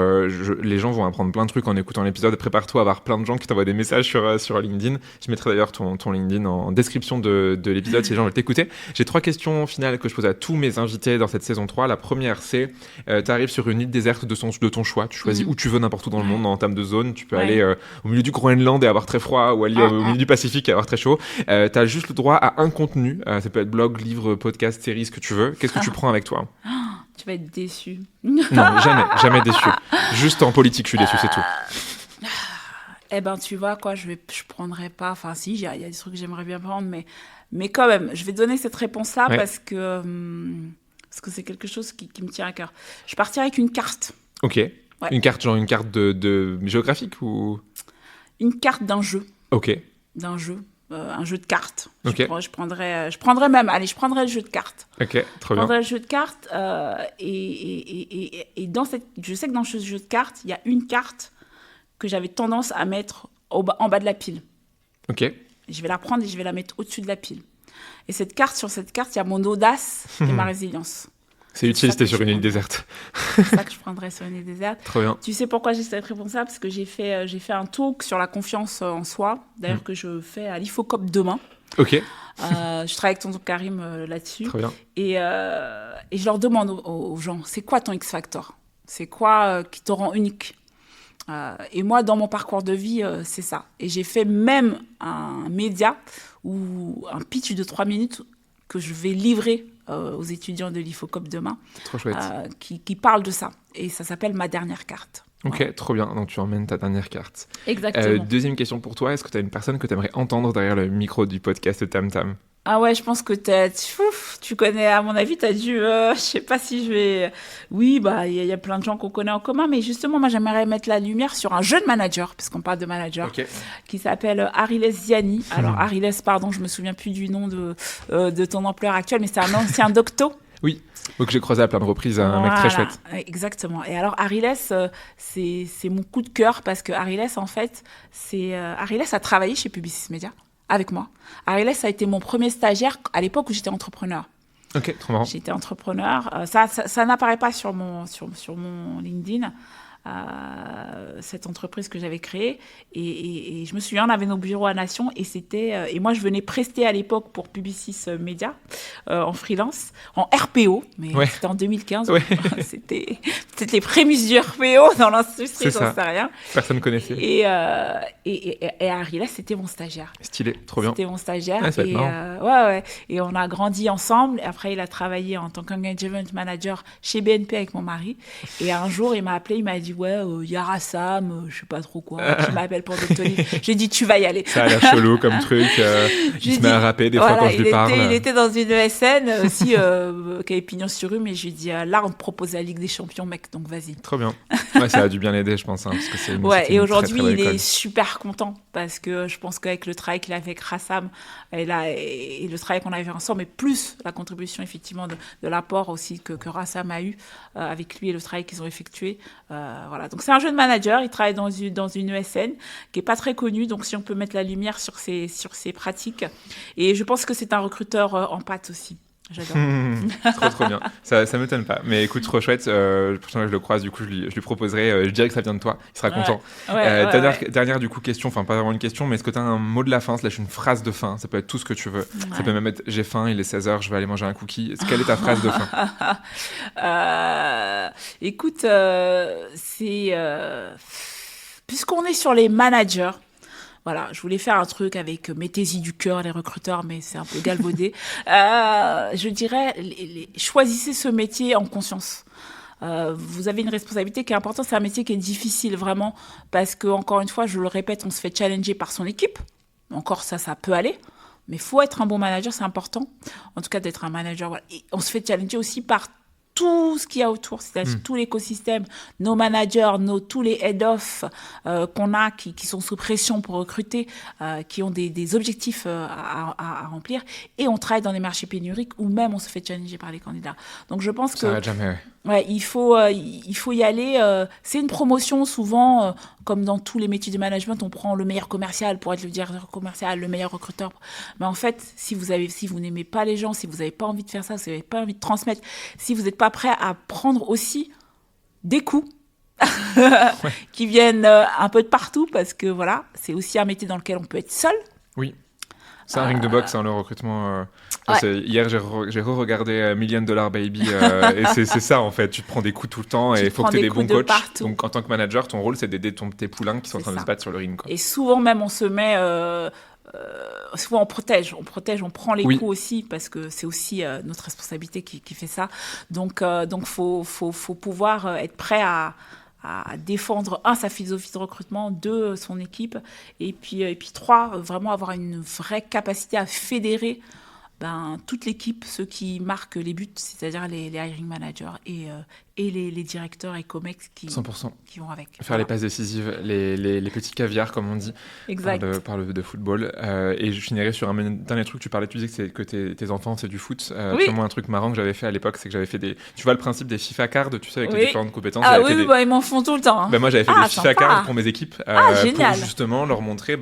les gens vont apprendre plein de trucs en écoutant l'épisode. Prépare-toi à avoir plein de gens qui t'envoient des messages sur LinkedIn. Je mettrai d'ailleurs ton LinkedIn en description de l'épisode si les gens veulent t'écouter. J'ai 3 questions finales que je pose à tous mes invités dans cette saison 3. La première, c'est tu arrives sur une île déserte de ton choix. Tu choisis où tu veux, n'importe où dans le monde, en termes de zone. Tu peux aller au milieu du Groenland et avoir très froid, ou aller au milieu du Pacifique et avoir très chaud. Tu as juste le droit à un contenu. Ça peut être blog, livre, podcast, série, ce que tu veux. Qu'est-ce que tu prends avec toi? Tu vas être déçu. Non, jamais déçu. Juste en politique, je suis déçu, c'est tout. Eh ben, tu vois, quoi, je prendrais pas. Enfin, si, il y a des trucs que j'aimerais bien prendre, mais quand même, je vais donner cette réponse-là parce que c'est quelque chose qui me tient à cœur. Je partirais avec une carte. Ok. Ouais. Une carte de géographique ou? Une carte d'un jeu. Ok. D'un jeu. Un jeu de cartes. Okay. Je prendrais le jeu de cartes. Ok, trop bien. Je prendrais le jeu de cartes et je sais que dans ce jeu de cartes, il y a une carte que j'avais tendance à mettre en bas de la pile. Ok. Je vais la prendre et je vais la mettre au-dessus de la pile. Et sur cette carte, il y a mon audace et ma résilience. C'est utile, c'était sur une île déserte. C'est ça que je prendrais sur une île déserte. Trop bien. Tu sais pourquoi j'ai cette réponse-là? Parce que j'ai fait un talk sur la confiance en soi, d'ailleurs que je fais à l'IFOCOP demain. Ok. Je travaille avec tonton Karim là-dessus. Trop bien. Et je leur demande aux gens, c'est quoi ton X-Factor? C'est quoi qui te rend unique? Et moi, dans mon parcours de vie, c'est ça. Et j'ai fait même un média ou un pitch de 3 minutes que je vais livrer aux étudiants de l'IFOCOP demain. Trop chouette. Qui parle de ça. Et ça s'appelle Ma dernière carte. Ok, voilà. Trop bien. Donc tu emmènes ta dernière carte. Exactement. Deuxième question pour toi. Est-ce que tu as une personne que tu aimerais entendre derrière le micro du podcast Tam Tam? Ah ouais, je pense que tu connais, à mon avis, tu as dû... je sais pas si je vais... Oui, bah il y a plein de gens qu'on connaît en commun, mais justement, moi, j'aimerais mettre la lumière sur un jeune manager, puisqu'on parle de manager, qui s'appelle Ariles Ziani. Alors, Ariles, pardon, je me souviens plus du nom de ton employeur actuel, mais c'est un ancien docto. Oui, donc j'ai croisé à plein de reprises un mec très chouette. Exactement. Et alors, Ariles, c'est mon coup de cœur, parce que Ariles, en fait, Ariles a travaillé chez Publicis Media. Avec moi. Ariles a été mon premier stagiaire à l'époque où j'étais entrepreneur. Ok, trop marrant. J'étais entrepreneur. Ça n'apparaît pas sur mon LinkedIn, cette entreprise que j'avais créée. Et je me souviens, on avait nos bureaux à Nation et moi, je venais prester à l'époque pour Publicis Media en freelance, en RPO, mais c'était en 2015. Ouais. C'était peut-être les prémices du RPO dans l'industrie, j'en sais rien. Personne ne connaissait. Et Ariles, c'était mon stagiaire. Stylé, trop bien. C'était mon stagiaire. Ah, ça va être marrant. Et on a grandi ensemble. Et après, il a travaillé en tant qu'engagement manager chez BNP avec mon mari. Et un jour, il m'a appelé, il m'a dit Yarassam, je sais pas trop quoi, qui m'appelle pour Doctolib. J'ai dit tu vas y aller. Ça a l'air chelou comme truc. Il se met à rapper des fois quand je lui parle. Il était dans une ESN aussi qui avait pignon sur rue, mais je lui ai dit là on te propose la Ligue des Champions, mec, donc vas-y. Trop bien. Ouais, ça a dû bien l'aider, je pense, parce que c'est et aujourd'hui il est super content parce que je pense qu'avec le travail qu'il a fait avec Rassam et le travail qu'on a fait ensemble, et plus la contribution effectivement de l'apport aussi que Rassam a eu avec lui et le travail qu'ils ont effectué. Voilà. Donc c'est un jeune manager, il travaille dans une ESN qui est pas très connue, donc si on peut mettre la lumière sur ses pratiques. Et je pense que c'est un recruteur en pâte aussi. J'adore. Trop bien. Ça m'étonne pas. Mais écoute, trop chouette. La prochaine fois que je le croise, du coup, je lui proposerai. Je dirais que ça vient de toi. Il sera content. Dernière du coup question. Enfin, pas vraiment une question, mais est-ce que tu as un mot de la fin, / une phrase de fin? Ça peut être tout ce que tu veux. Ça peut même être j'ai faim, il est 16h, je vais aller manger un cookie. Quelle est ta phrase de fin? Écoute, c'est puisqu'on est sur les managers. Voilà, je voulais faire un truc avec mettez-y du cœur les recruteurs, mais c'est un peu galvaudé. Je dirais, choisissez ce métier en conscience. Vous avez une responsabilité qui est importante, c'est un métier qui est difficile vraiment, parce que encore une fois, je le répète, on se fait challenger par son équipe. Encore ça peut aller, mais il faut être un bon manager, c'est important. En tout cas, d'être un manager. Voilà. Et on se fait challenger aussi par tout ce qu'il y a autour, c'est-à-dire tout l'écosystème, nos managers, tous les head-off qu'on a qui sont sous pression pour recruter, qui ont des objectifs à remplir, et on travaille dans des marchés pénuriques où même on se fait challenger par les candidats. Donc je pense que ça va jamais. Ouais, il faut y aller. C'est une promotion souvent comme dans tous les métiers de management, on prend le meilleur commercial pour être le directeur commercial, le meilleur recruteur. Mais en fait, si vous n'aimez pas les gens, si vous n'avez pas envie de faire ça, si vous n'avez pas envie de transmettre, si vous n'êtes pas prêt à prendre aussi des coups qui viennent un peu de partout, parce que voilà, c'est aussi un métier dans lequel on peut être seul. Oui. C'est un ring de boxe, le recrutement. Hier, j'ai re-regardé Million Dollar Baby et c'est ça en fait. Tu te prends des coups tout le temps et il faut que tu aies des bons coachs. Donc en tant que manager, ton rôle c'est d'aider tes poulains qui sont en train de se battre sur le ring. Quoi. Et souvent même on se met, souvent on protège, on prend les coups aussi parce que c'est aussi notre responsabilité qui fait ça. Donc faut pouvoir être prêt à défendre, sa philosophie de recrutement, 2, son équipe, et puis 3, vraiment avoir une vraie capacité à fédérer toute l'équipe, ceux qui marquent les buts, c'est-à-dire les hiring managers et les directeurs et comex qui vont avec. Faire les passes décisives, les petits caviars, comme on dit, par le de football. Et je finirai sur un dernier truc. Tu disais que tes enfants, c'est du foot. Tu vois, moi, un truc marrant que j'avais fait à l'époque, c'est que j'avais fait tu vois le principe des FIFA cards, tu sais, avec les différentes compétences. Ils m'en font tout le temps. Moi, j'avais fait des FIFA cards pour mes équipes. Génial. Pour justement leur montrer,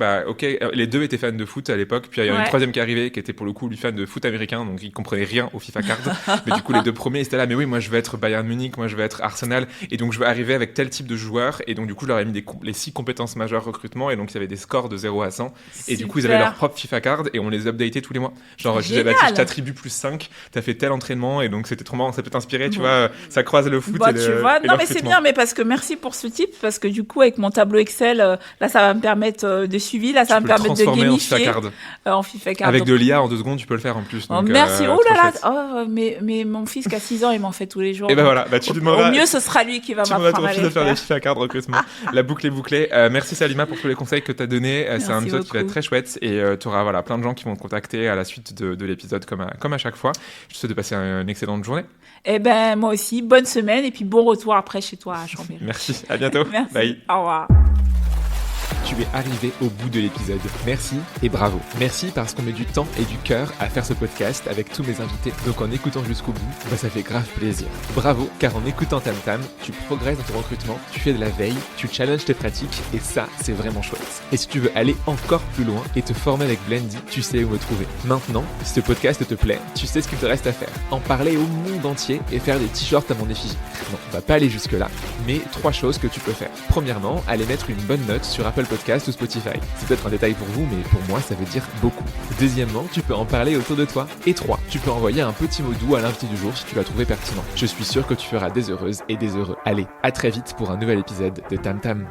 les 2 étaient fans de foot à l'époque, puis il y a une troisième qui arrivait, qui était pour le coup, lui, fan de foot américain, donc il comprenait rien au FIFA cards. Mais du coup, les 2 premiers, ils étaient là, mais oui, moi, je veux être Bayern Munich, moi je vais être Arsenal, et donc je vais arriver avec tel type de joueur, et donc du coup je leur ai mis les 6 compétences majeures recrutement, et donc il y avait des scores de 0 à 100, et du coup ils avaient leur propre FIFA card, et on les updatait tous les mois, genre je disais je t'attribue plus 5, t'as fait tel entraînement, et donc c'était trop marrant, ça peut t'inspirer, tu vois, ça croise le foot et tu vois, non mais c'est bien, mais parce que merci pour ce tip, parce que du coup avec mon tableau Excel, là ça va me permettre de suivi, là ça va me permettre de gamifier en FIFA card. Avec de l'IA en 2 secondes tu peux le faire en plus, donc, merci, mais mon fils qui a 6 ans il m'en fait tous les jours, et voilà, tu lui demanderas, au mieux ce sera lui qui va m'apprendre à faire des FIFA cards recrutement. La boucle est bouclée. Merci Salima pour tous les conseils que tu as donnés. C'est un épisode qui va être très chouette, et tu auras plein de gens qui vont te contacter à la suite de l'épisode comme à chaque fois. Je te souhaite de passer une excellente journée. Moi aussi, bonne semaine et puis bon retour après chez toi à Chambéry. Merci, à bientôt. Merci. Bye. Au revoir. Tu es arrivé au bout de l'épisode. Merci et bravo. Merci parce qu'on met du temps et du cœur à faire ce podcast avec tous mes invités. Donc en écoutant jusqu'au bout, ça fait grave plaisir. Bravo, car en écoutant Tam Tam, tu progresses dans ton recrutement, tu fais de la veille, tu challenges tes pratiques, et ça, c'est vraiment chouette. Et si tu veux aller encore plus loin et te former avec Blendy, tu sais où me trouver. Maintenant, si ce podcast te plaît, tu sais ce qu'il te reste à faire. En parler au monde entier et faire des t-shirts à mon effigie. Non, on va pas aller jusque là, mais 3 choses que tu peux faire. Premièrement, aller mettre une bonne note sur Apple Podcast ou Spotify. C'est peut-être un détail pour vous, mais pour moi, ça veut dire beaucoup. Deuxièmement, tu peux en parler autour de toi. Et 3, tu peux envoyer un petit mot doux à l'invité du jour si tu l'as trouvé pertinent. Je suis sûr que tu feras des heureuses et des heureux. Allez, à très vite pour un nouvel épisode de Tam Tam.